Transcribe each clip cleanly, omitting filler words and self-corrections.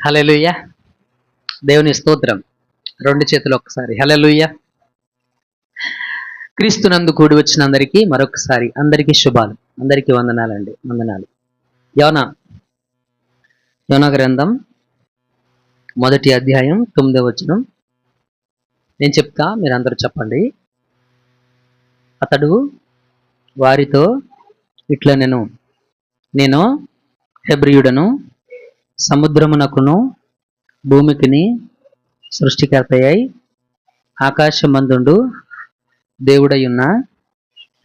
హల్లెలూయా. దేవుని స్తోత్రం. రెండు చేతులు ఒక్కసారి హల్లెలూయా. క్రీస్తునందు కూడి వచ్చిన అందరికీ మరొకసారి అందరికీ శుభాలు, అందరికీ వందనాలండి. వందనాలు. యోనా యోనా గ్రంథం 1వ అధ్యాయం 9వ వచనం. నేను చెప్తా, మీరందరూ చెప్పండి. అతడు వారితో ఇట్లా నేను హెబ్రియుడను, సముద్రమునకును భూమికిని సృష్టికర్తయ్యాయి ఆకాశమందుండు దేవుడయ్యున్న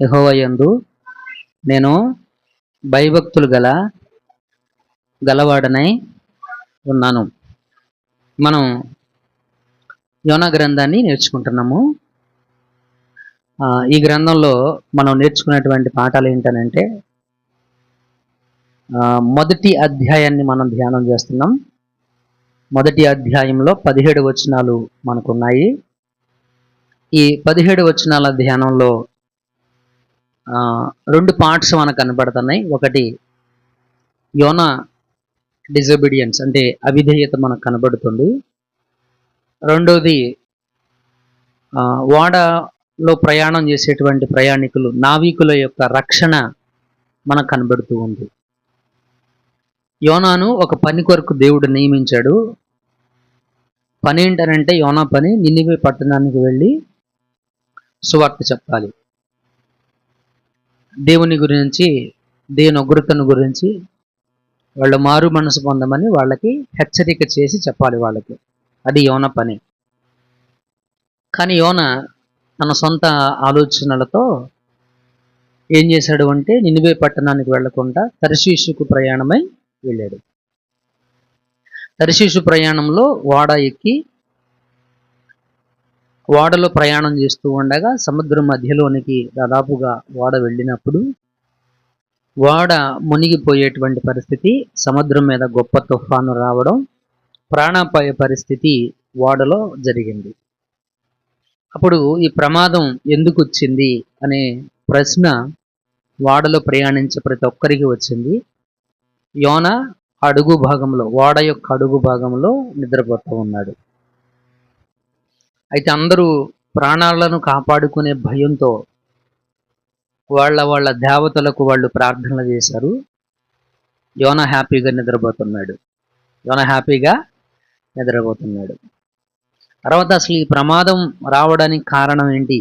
యెహోవాయందు నేను భయభక్తులు గలవాడనై ఉన్నాను. మనం యోనా గ్రంథాన్ని నేర్చుకుంటున్నాము. ఈ గ్రంథంలో మనం నేర్చుకున్నటువంటి పాఠాలు ఏంటనంటే, మొదటి అధ్యాయాన్ని మనం ధ్యానం చేస్తున్నాం. మొదటి అధ్యాయంలో 17 వచనాలు మనకున్నాయి. ఈ 17 వచనాల ధ్యానంలో 2 పార్ట్స్ మనకు కనబడుతున్నాయి. ఒకటి యోనా డిజోబీడియన్స్ అంటే అవిధేయత మనకు కనబడుతుంది. రెండోది ఓడలో ప్రయాణం చేసేటువంటి ప్రయాణికులు, నావికుల యొక్క రక్షణ మనకు కనబడుతూ ఉంది. యోనాను ఒక పని కొరకు దేవుడు నియమించాడు. పని ఏంటనంటే, యోనా పని నినివే పట్టణానికి వెళ్ళి సువార్త చెప్పాలి. దేవుని గురించి, దేవుని ఉగ్రతను గురించి, వాళ్ళు మారు మనసు పొందమని వాళ్ళకి హెచ్చరిక చేసి చెప్పాలి వాళ్ళకి. అది యోనా పని. కానీ యోనా తన సొంత ఆలోచనలతో ఏం చేశాడు అంటే, నినివే పట్టణానికి వెళ్లకుండా తర్షీషుకు ప్రయాణమై వెళ్ళాడు. తర్షీషు ప్రయాణంలో ఓడ ఎక్కి ఓడలో ప్రయాణం చేస్తూ ఉండగా సముద్రం మధ్యలోనికి దాదాపుగా ఓడ వెళ్ళినప్పుడు ఓడ మునిగిపోయేటువంటి పరిస్థితి, సముద్రం మీద గొప్ప తుఫాను రావడం, ప్రాణాపాయ పరిస్థితి ఓడలో జరిగింది. అప్పుడు ఈ ప్రమాదం ఎందుకు వచ్చింది అనే ప్రశ్న ఓడలో ప్రయాణించే ప్రతి ఒక్కరికి వచ్చింది. యోనా అడుగు భాగంలో, ఓడ యొక్క అడుగు భాగంలో నిద్రపోతూ ఉన్నాడు. అయితే అందరూ ప్రాణాలను కాపాడుకునే భయంతో వాళ్ళ దేవతలకు వాళ్ళు ప్రార్థనలు చేశారు. యోనా హ్యాపీగా నిద్రపోతున్నాడు. తర్వాత అసలు ఈ ప్రమాదం రావడానికి కారణం ఏంటి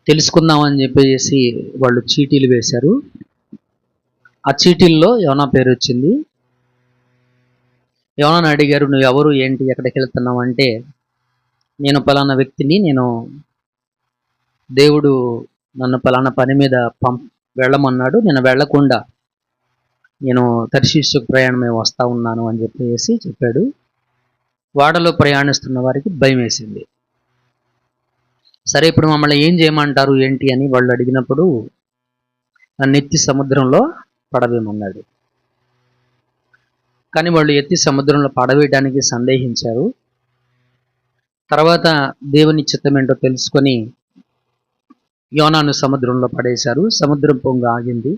తెలుసుకుందామని చెప్పేసి వాళ్ళు చీటీలు వేశారు. ఆ చీటీల్లో యోనా పేరు వచ్చింది. యోనాను అడిగారు, నువ్వు ఎవరు, ఏంటి, ఎక్కడికి వెళ్తున్నావు అంటే, నేను పలానా వ్యక్తిని, నేను దేవుడు నన్ను పలానా పని మీద వెళ్ళమన్నాడు, నేను వెళ్లకుండా నేను తర్షీషుకు ప్రయాణమే వస్తా ఉన్నాను అని చెప్పేసి చెప్పాడు. వాడలో ప్రయాణిస్తున్న వారికి భయం వేసింది. సరే, ఇప్పుడు మమ్మల్ని ఏం చేయమంటారు ఏంటి అని వాళ్ళు అడిగినప్పుడు, నన్ను ఎత్తి సముద్రంలో పడవేయమన్నాడు. కానీ వాళ్ళు ఎత్తి సముద్రంలో పడవేయడానికి సందేహించారు. తర్వాత దేవుని చిత్తం ఏంటో తెలుసుకొని యోనాను సముద్రంలో పడేశారు. సముద్రం పొంగు ఆగింది.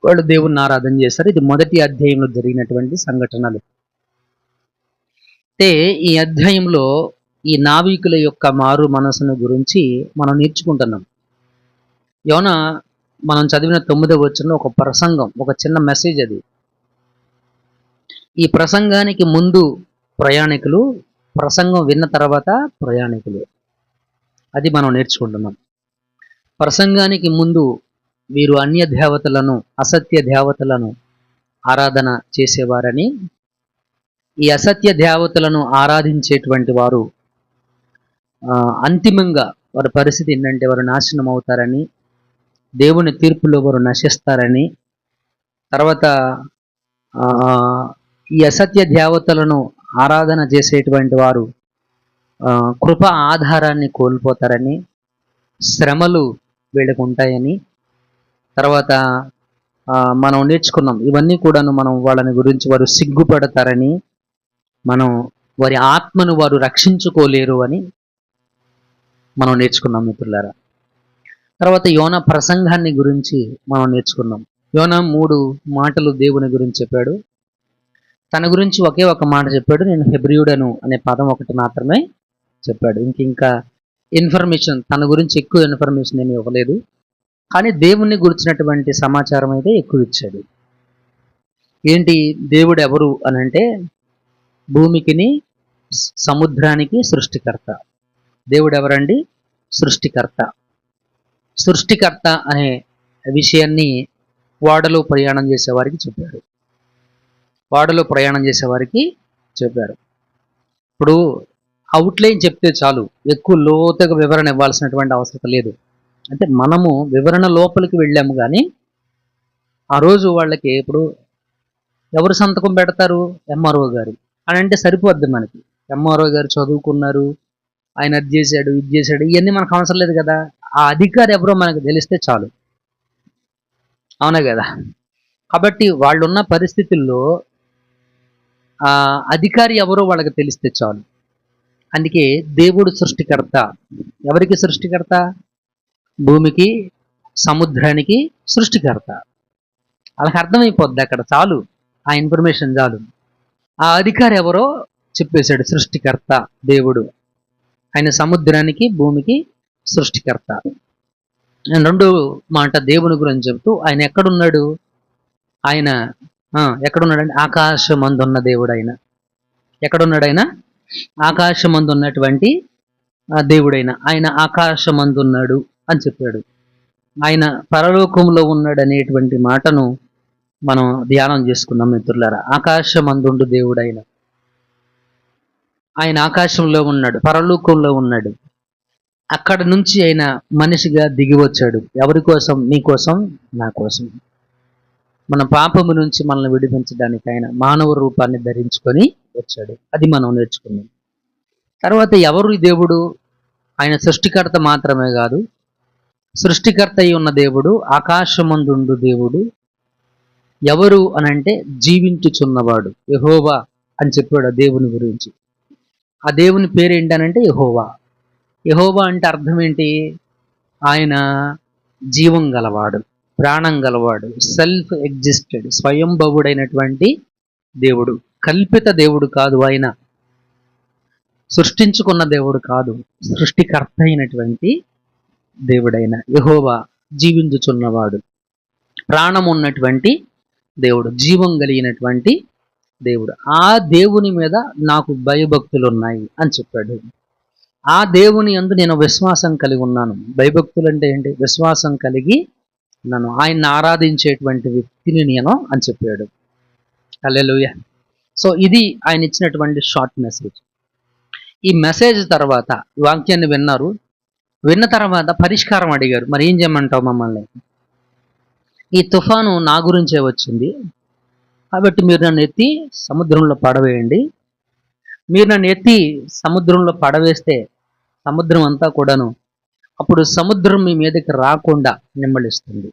వాళ్ళు దేవుణ్ణి ఆరాధన చేశారు. ఇది మొదటి అధ్యాయంలో జరిగినటువంటి సంఘటనలు. అంటే ఈ అధ్యాయంలో ఈ నావికుల యొక్క మారు మనసును గురించి మనం నేర్చుకుంటున్నాం. యోనా మనం చదివిన 9వ వచనంలో ఒక ప్రసంగం, ఒక చిన్న మెసేజ్ అది. ఈ ప్రసంగానికి ముందు ప్రయాణికులు, ప్రసంగం విన్న తర్వాత ప్రయాణికులు, అది మనం నేర్చుకుంటున్నాం. ప్రసంగానికి ముందు వీరు అన్య దేవతలను, అసత్య దేవతలను ఆరాధన చేసేవారని, ఈ అసత్య దేవతలను ఆరాధించేటువంటి వారు అంతిమంగా వారి పరిస్థితి ఏంటంటే వారు నాశనం అవుతారని, దేవుని తీర్పులో వారు నశిస్తారని, తర్వాత ఈ అసత్య దేవతలను ఆరాధన చేసేటువంటి వారు కృప ఆధారాన్ని కోల్పోతారని, శ్రమలు వీళ్ళకు ఉంటాయని, తర్వాత మనం నేర్చుకున్నాం. ఇవన్నీ కూడాను మనం వాళ్ళని గురించి వారు సిగ్గుపడతారని, మనం వారి ఆత్మను వారు రక్షించుకోలేరు అని మనం నేర్చుకున్నాం మిత్రులారా. తర్వాత యోనా ప్రసంగాన్ని గురించి మనం నేర్చుకున్నాం. యోనా 3 మాటలు దేవుని గురించి చెప్పాడు. తన గురించి ఒకే ఒక మాట చెప్పాడు, నేను హెబ్రియుడను అనే పదం ఒకటి మాత్రమే చెప్పాడు. ఇంకా ఇన్ఫర్మేషన్, తన గురించి ఎక్కువ ఇన్ఫర్మేషన్ ఏమి ఇవ్వలేదు. కానీ దేవుణ్ణి గురించినటువంటి సమాచారం అయితే ఎక్కువ ఇచ్చాడు. ఏంటి దేవుడు ఎవరు అని అంటే, భూమికిని సముద్రానికి సృష్టికర్త. దేవుడు ఎవరండి? సృష్టికర్త. సృష్టికర్త అనే విషయాన్ని ఓడలో ప్రయాణం చేసేవారికి చెప్పారు. ఓడలో ప్రయాణం చేసేవారికి చెప్పారు. ఇప్పుడు అవుట్లైన్ చెప్తే చాలు, ఎక్కువ లోతుగా వివరణ ఇవ్వాల్సినటువంటి అవసరం లేదు. అంటే మనము వివరణ లోపలికి వెళ్ళాము, కానీ ఆ రోజు వాళ్ళకి ఇప్పుడు ఎవరు సంతకం పెడతారు? ఎంఆర్ఓ గారు అని అంటే సరిపోద్ది మనకి. ఎంఆర్ఓ గారు చదువుకున్నారు, ఆయన అది చేశాడు, ఇది చేశాడు, ఇవన్నీ మనకు అవసరం లేదు కదా. ఆ అధికారి ఎవరో మనకు తెలిస్తే చాలు, అవునా కదా. కాబట్టి వాళ్ళున్న పరిస్థితుల్లో ఆ అధికారి ఎవరో వాళ్ళకి తెలిస్తే చాలు. అందుకే దేవుడు సృష్టికర్త. ఎవరికి సృష్టికర్త? భూమికి సముద్రానికి సృష్టికర్త. వాళ్ళకి అర్థమైపోద్ది అక్కడ, చాలు ఆ ఇన్ఫర్మేషన్ చాలు. ఆ అధికారి ఎవరో చెప్పేశాడు, సృష్టికర్త దేవుడు. ఆయన సముద్రానికి భూమికి సృష్టికర్త. రెండు మాట దేవుని గురించి చెప్తూ, ఆయన ఎక్కడున్నాడు? ఆయన ఎక్కడున్నాడంటే ఆకాశమందున్న దేవుడు. ఆయన ఎక్కడున్నాడు? ఆయన ఆకాశమందున్నటువంటి దేవుడైన ఆయన ఆకాశమందున్నాడు అని చెప్పాడు. ఆయన పరలోకంలో ఉన్నాడు అనేటువంటి మాటను మనం ధ్యానం చేసుకున్నాం మిత్రులారా. ఆకాశమందుండు దేవుడైన ఆయన ఆకాశంలో ఉన్నాడు, పరలోకంలో ఉన్నాడు. అక్కడ నుంచి ఆయన మనిషిగా దిగి వచ్చాడు. ఎవరి కోసం? నీ కోసం, నా కోసం. మన పాపము నుంచి మనల్ని విడిపించడానికి ఆయన మానవ రూపాన్ని ధరించుకొని వచ్చాడు. అది మనం నేర్చుకున్నాం. తర్వాత ఎవరు ఈ దేవుడు? ఆయన సృష్టికర్త మాత్రమే కాదు, సృష్టికర్త అయి ఉన్న దేవుడు, ఆకాశమందుండు దేవుడు. ఎవరు అనంటే జీవించుచున్నవాడు, యెహోవా అని చెప్పాడు ఆ దేవుని గురించి. ఆ దేవుని పేరు ఏంటనంటే యెహోవా. యెహోవా అంటే అర్థం ఏంటి? ఆయన జీవం గలవాడు, ప్రాణం గలవాడు, సెల్ఫ్ ఎగ్జిస్టెడ్, స్వయంభవుడైనటువంటి దేవుడు. కల్పిత దేవుడు కాదు ఆయన, సృష్టించుకున్న దేవుడు కాదు, సృష్టికర్త అయినటువంటి దేవుడైన యెహోవా జీవించుచున్నవాడు, ప్రాణం ఉన్నటువంటి దేవుడు, జీవం కలిగినటువంటి దేవుడు. ఆ దేవుని మీద నాకు భయభక్తులు ఉన్నాయి అని చెప్పాడు. ఆ దేవుని యందు నేను విశ్వాసం కలిగి ఉన్నాను. భయభక్తులు అంటే ఏంటి? విశ్వాసం కలిగి నన్ను ఆయన్ని ఆరాధించేటువంటి వ్యక్తిని నేను అని చెప్పాడు. హల్లెలూయా. సో ఇది ఆయన ఇచ్చినటువంటి షార్ట్ మెసేజ్. ఈ మెసేజ్ తర్వాత ఈ వాక్యాన్ని విన్నారు. విన్న తర్వాత పరిష్కారం అడిగారు. మరి ఏం చేయమంటావు మమ్మల్ని? ఈ తుఫాను నా గురించే వచ్చింది, కాబట్టి మీరు నన్ను ఎత్తి సముద్రంలో పడవేయండి. మీరు నన్ను ఎత్తి సముద్రంలో పడవేస్తే సముద్రం అంతా కూడాను, అప్పుడు సముద్రం మీ మీదకి రాకుండా నిమ్మళిస్తుంది.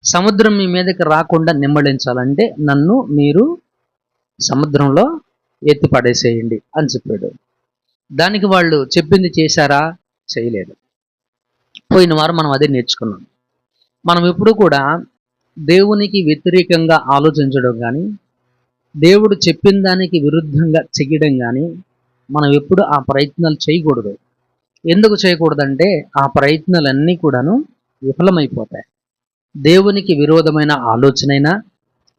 సముద్రం మీ మీదకి రాకుండా నిమ్మళించాలంటే నన్ను మీరు సముద్రంలో ఎత్తి పడేసేయండి అని చెప్పాడు. దానికి వాళ్ళు చెప్పింది చేశారా? చేయలేదు. పోయిన వారం మనం అదే నేర్చుకున్నాం. మనం ఎప్పుడు కూడా దేవునికి వ్యతిరేకంగా ఆలోచించడం కానీ, దేవుడు చెప్పిన దానికి విరుద్ధంగా చెయ్యడం కానీ మనం ఎప్పుడు ఆ ప్రయత్నాలు చేయకూడదు. ఎందుకు చేయకూడదంటే ఆ ప్రయత్నాలన్నీ కూడాను విఫలమైపోతాయి. దేవునికి విరోధమైన ఆలోచనైనా,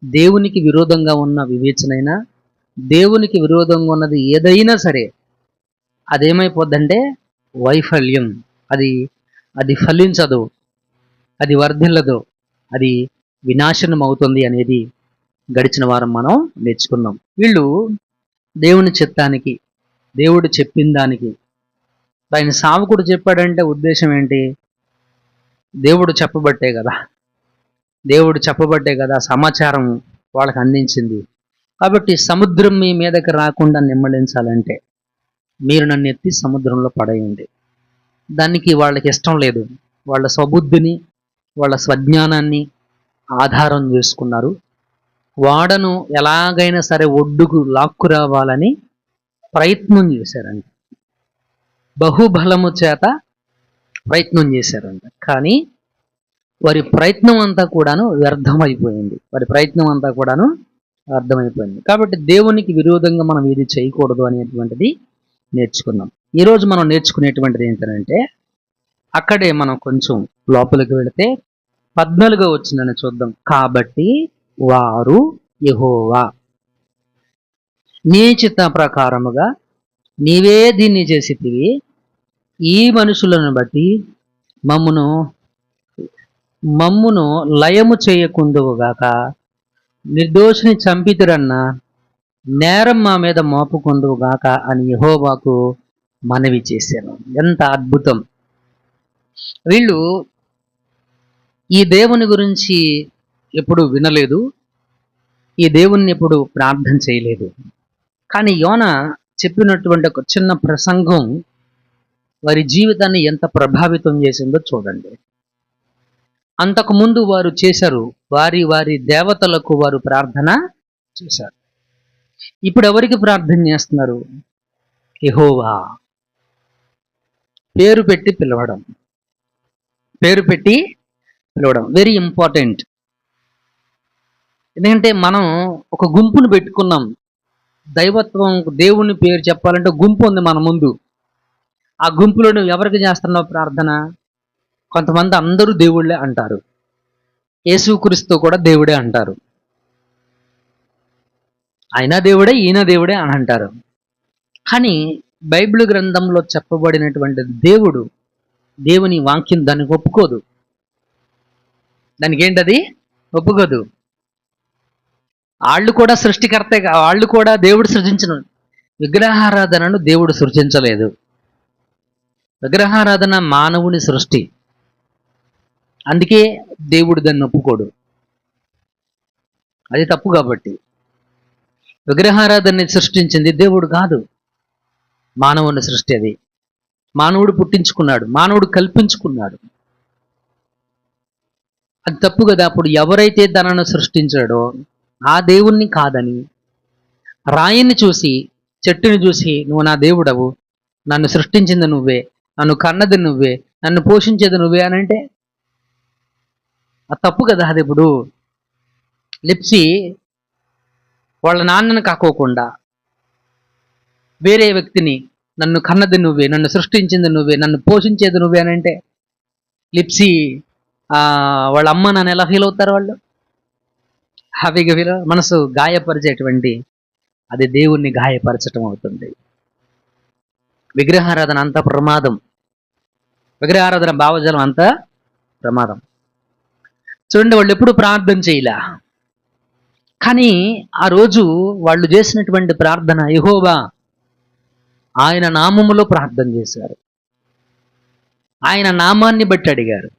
దేవునికి విరోధంగా ఉన్న వివేచనైనా, దేవునికి విరోధంగా ఉన్నది ఏదైనా సరే అదేమైపోద్దంటే వైఫల్యం. అది ఫలించదు, అది వర్ధిల్లదు, అది వినాశనం అవుతుంది అనేది గడిచిన వారం మనం నేర్చుకున్నాం. వీళ్ళు దేవుని చిత్తానికి, దేవుడు చెప్పిన దానికి, ఆయన సావకుడు చెప్పాడంటే ఉద్దేశం ఏంటి? దేవుడు చెప్పబట్టే కదా సమాచారం వాళ్ళకి అందించింది. కాబట్టి సముద్రం మీ మీదకి రాకుండా నిమ్మళించాలంటే మీరు నన్ను ఎత్తి సముద్రంలో పడేయండి. దానికి వాళ్ళకి ఇష్టం లేదు. వాళ్ళ స్వబుద్ధిని, వాళ్ళ స్వజ్ఞానాన్ని ఆధారం చేసుకున్నారు. వాడను ఎలాగైనా సరే ఒడ్డుకు లాక్కు రావాలని ప్రయత్నం చేశారంట. బహుబలము చేత ప్రయత్నం చేశారంట. కానీ వారి ప్రయత్నం అంతా కూడాను వ్యర్థమైపోయింది. అర్థమైపోయింది. కాబట్టి దేవునికి విరోధంగా మనం ఏది చేయకూడదు అనేటువంటిది నేర్చుకున్నాం. ఈరోజు మనం నేర్చుకునేటువంటిది ఏంటంటే, అక్కడే మనం కొంచెం లోపలికి వెళితే 14వ వచనాన్ని చూద్దాం. కాబట్టి వారు యెహోవా నీ చిత్త ప్రకారముగా నీవే దీన్ని చేసితివి, ఈ మనుషులను బట్టి మమ్మును మమ్మును లయము చేయకుందువుగాక, నిర్దోషిని చంపితురన్న నేరం మా మీద మోపుకుందువుగాక అని యెహోవాకు మనవి చేశాను. ఎంత అద్భుతం! వీళ్ళు ఈ దేవుని గురించి ఎప్పుడు వినలేదు, ఈ దేవుణ్ణి ఎప్పుడు ప్రార్థన చేయలేదు. కానీ యోనా చెప్పినటువంటి ఒక చిన్న ప్రసంగం వారి జీవితాన్ని ఎంత ప్రభావితం చేసిందో చూడండి. అంతకుముందు వారు చేశారు, వారి వారి దేవతలకు వారు ప్రార్థన చేశారు. ఇప్పుడు ఎవరికి ప్రార్థన చేస్తున్నారు? యెహోవా. పేరు పెట్టి పిలవడం, పేరు పెట్టి పిలవడం వెరీ ఇంపార్టెంట్. ఎందుకంటే మనం ఒక గుంపును పెట్టుకున్నాం. దైవత్వం, దేవుని పేరు చెప్పాలంటే గుంపు ఉంది మన ముందు. ఆ గుంపులో నువ్వు ఎవరికి చేస్తున్నావు ప్రార్థన? కొంతమంది అందరూ దేవుళ్ళే అంటారు, యేసుక్రీస్తు కూడా దేవుడే అంటారు, ఆయన దేవుడే ఈయన దేవుడే అని అంటారు. కానీ బైబిల్ గ్రంథంలో చెప్పబడినటువంటి దేవుడు, దేవుని వాక్యం దానికి ఒప్పుకోదు. దానికి ఏంటది? ఒప్పుకోదు. వాళ్ళు కూడా సృష్టికర్తే, వాళ్ళు కూడా దేవుడు సృజించిన విగ్రహారాధనను దేవుడు సృజించలేదు. విగ్రహారాధన మానవుని సృష్టి, అందుకే దేవుడు దాన్ని ఒప్పుకోడు. అది తప్పు. కాబట్టి విగ్రహారాధనని సృష్టించింది దేవుడు కాదు, మానవుని సృష్టి. అది మానవుడు పుట్టించుకున్నాడు, మానవుడు కల్పించుకున్నాడు. అది తప్పు కదా. అప్పుడు ఎవరైతే తనను సృష్టించాడో ఆ దేవుణ్ణి కాదని, రాయిని చూసి, చెట్టుని చూసి నువ్వు నా దేవుడవు, నన్ను సృష్టించింది నువ్వే, నన్ను కన్నది నువ్వే, నన్ను పోషించేది నువ్వే అని అంటే అది తప్పు కదా. అది ఇప్పుడు లిప్సి వాళ్ళ నాన్నను కాకోకుండా వేరే వ్యక్తిని, నన్ను కన్నది నువ్వే, నన్ను సృష్టించింది నువ్వే, నన్ను పోషించేది నువ్వే అని అంటే లిప్సి వాళ్ళ అమ్మ నాన్న ఎలా ఫీల్ అవుతారు? వాళ్ళు హ్యాపీగా ఫీల్, మనసు గాయపరిచేటువంటి, అది దేవుణ్ణి గాయపరచటం అవుతుంది. విగ్రహారాధన అంత ప్రమాదం, విగ్రహారాధన భావజాలం అంత ప్రమాదం. చూడండి, వాళ్ళు ఎప్పుడు ప్రార్థన చేయలే, కానీ ఆ రోజు వాళ్ళు చేసినటువంటి ప్రార్థన యెహోవా, ఆయన నామములో ప్రార్థన చేశారు, ఆయన నామాన్ని బట్టి అడిగారు,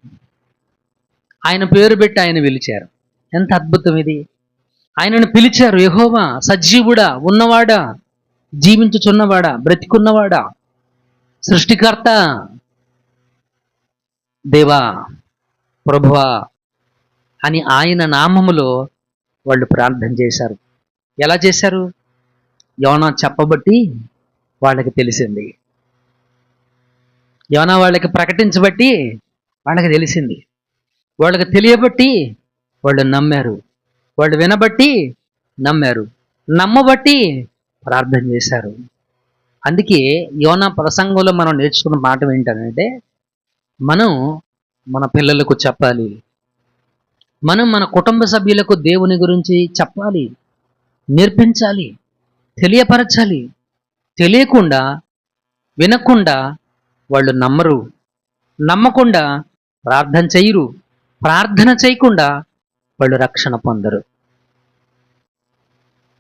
ఆయన పేరు పెట్టి ఆయన పిలిచారు. ఎంత అద్భుతం ఇది! ఆయనను పిలిచారు, యెహోవా సజీవుడా, ఉన్నవాడా, జీవించుచున్నవాడా, బ్రతికున్నవాడా, సృష్టికర్త, దేవా, ప్రభువా అని ఆయన నామములో వాళ్ళు ప్రార్థన చేశారు. ఎలా చేశారు? యోనా చెప్పబట్టి వాళ్ళకి తెలిసింది, యోనా వాళ్ళకి ప్రకటించబట్టి వాళ్ళకి తెలిసింది, వాళ్ళకి తెలియబట్టి వాళ్ళు నమ్మారు, వాళ్ళు వినబట్టి నమ్మారు, నమ్మబట్టి ప్రార్థన చేశారు. అందుకే యోనా ప్రసంగంలో మనం నేర్చుకున్న మాట ఏంటంటే, మనం మన పిల్లలకు చెప్పాలి, మనం మన కుటుంబ సభ్యులకు దేవుని గురించి చెప్పాలి, నేర్పించాలి, తెలియపరచాలి. తెలియకుండా, వినకుండా వాళ్ళు నమ్మరు, నమ్మకుండా ప్రార్థన చేయరు, ప్రార్థన చేయకుండా వాళ్ళు రక్షణ పొందరు.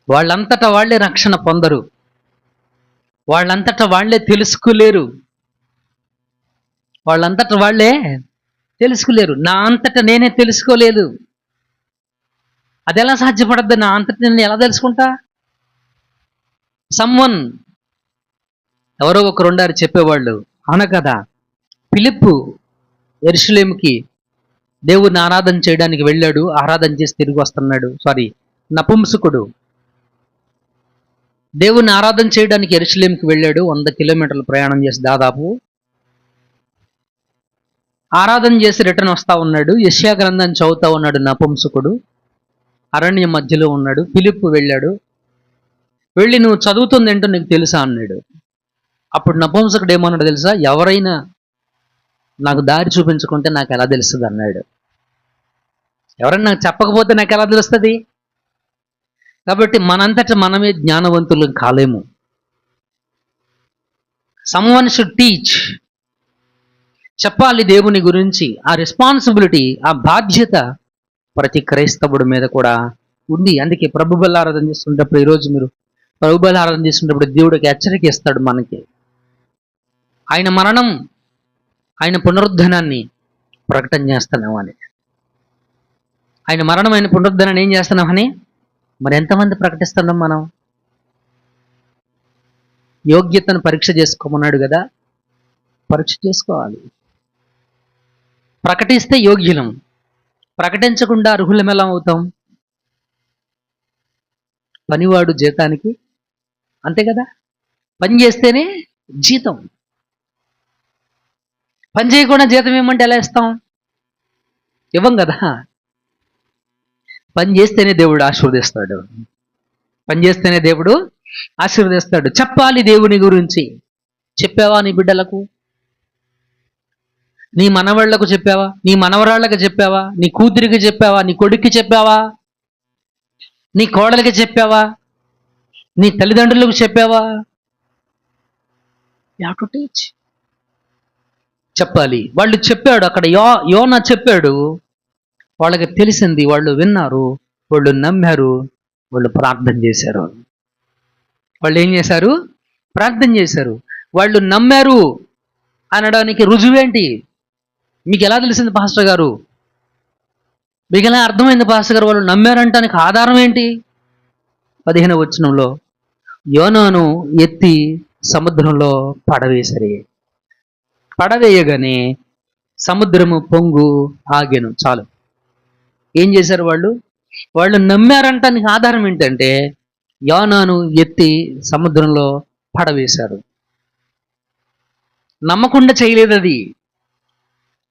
వాళ్ళంతటా వాళ్ళే రక్షణ పొందరు, వాళ్ళంతటా వాళ్ళే తెలుసుకోలేరు, వాళ్ళంతటా వాళ్ళే తెలుసుకోలేరు. నా అంతటా నేనే తెలుసుకోలేదు. అది ఎలా సాధ్యపడద్దు? నా అంతటా నేను ఎలా తెలుసుకుంటా? సమ్వన్, ఎవరో ఒకరు ఉండారు చెప్పేవాళ్ళు, అవునా కదా. ఫిలిప్పు యెరూషలేముకి దేవుని ఆరాధన చేయడానికి వెళ్ళాడు, ఆరాధన చేసి తిరిగి వస్తున్నాడు. నపుంసకుడు దేవుని ఆరాధన చేయడానికి యెరూషలేముకి వెళ్ళాడు, 100 కిలోమీటర్లు ప్రయాణం చేసి దాదాపు ఆరాధన చేసి రిటర్న్ వస్తా ఉన్నాడు. యెషయా గ్రంథాన్ని చదువుతా ఉన్నాడు నపుంసకుడు. అరణ్యం మధ్యలో ఉన్నాడు. ఫిలిప్పు వెళ్ళాడు. వెళ్ళి నువ్వు చదువుతుంది ఏంటో నీకు తెలుసా అన్నాడు. అప్పుడు నపుంసకుడు ఏమన్నాడు తెలుసా? ఎవరైనా నాకు దారి చూపించుకుంటే నాకు ఎలా తెలుస్తుంది అన్నాడు. ఎవరైనా నాకు చెప్పకపోతే నాకు ఎలా తెలుస్తుంది? కాబట్టి మనంతటా మనమే జ్ఞానవంతులు కాలేము. Someone should teach. చెప్పాలి దేవుని గురించి. ఆ రెస్పాన్సిబిలిటీ, ఆ బాధ్యత ప్రతి క్రైస్తవుడి మీద కూడా ఉంది. అందుకే ప్రభు బలి ఆరాధన చేస్తున్నప్పుడు, ఈరోజు మీరు ప్రభు బలి ఆరాధన చేస్తున్నప్పుడు దేవుడికి హెచ్చరిక ఇస్తాడు మనకి. ఆయన మరణం, ఆయన పునరుద్ధరణాన్ని ప్రకటన చేస్తున్నామని. ఆయన మరణం, ఆయన పునరుద్ధరణాన్ని ఏం చేస్తున్నామని మరి ఎంతమంది ప్రకటిస్తున్నాం మనం? యోగ్యతను పరీక్ష చేసుకోమన్నాడు కదా, పరీక్ష చేసుకోవాలి. ప్రకటిస్తే యోగ్యులం, ప్రకటించకుండా అర్హులం ఎలా అవుతాం? పనివాడు జీతానికి, అంతే కదా. పని చేస్తేనే జీతం. పని చేయకుండా జీతం ఏమంటే ఎలా ఇస్తాం? ఇవ్వం కదా. పని చేస్తేనే దేవుడు ఆశీర్వదిస్తాడు. పని చేస్తేనే దేవుడు ఆశీర్వదిస్తాడు. చెప్పాలి దేవుని గురించి. చెప్పావా నీ బిడ్డలకు? నీ మనవాళ్లకు చెప్పావా? నీ మనవరాళ్ళకి చెప్పావా? నీ కూతురికి చెప్పావా? నీ కొడుక్కి చెప్పావా? నీ కోడలికి చెప్పావా? నీ తల్లిదండ్రులకు చెప్పావా? You have to teach. చెప్పాలి. వాళ్ళు చెప్పాడు, అక్కడ యోనా చెప్పాడు, వాళ్ళకి తెలిసింది, వాళ్ళు విన్నారు, వాళ్ళు నమ్మారు, వాళ్ళు ప్రార్థన చేశారు. వాళ్ళు ఏం చేశారు? ప్రార్థన చేశారు. వాళ్ళు నమ్మారు అనడానికి రుజువేంటి? మీకు ఎలా తెలిసింది పాస్టర్ గారు? మీకు ఎలా అర్థమైంది పాస్టర్ గారు వాళ్ళు నమ్మారంటానికి ఆధారం ఏంటి? 15వ వచనంలో యోనాను ఎత్తి సముద్రంలో పడవేసరి. పడవేయగానే సముద్రము పొంగు ఆగెను. చాలు. ఏం చేశారు వాళ్ళు? వాళ్ళు నమ్మారంటానికి ఆధారం ఏంటంటే యోనాను ఎత్తి సముద్రంలో పడవేశారు. నమ్మకుండా చేయలేదు, అది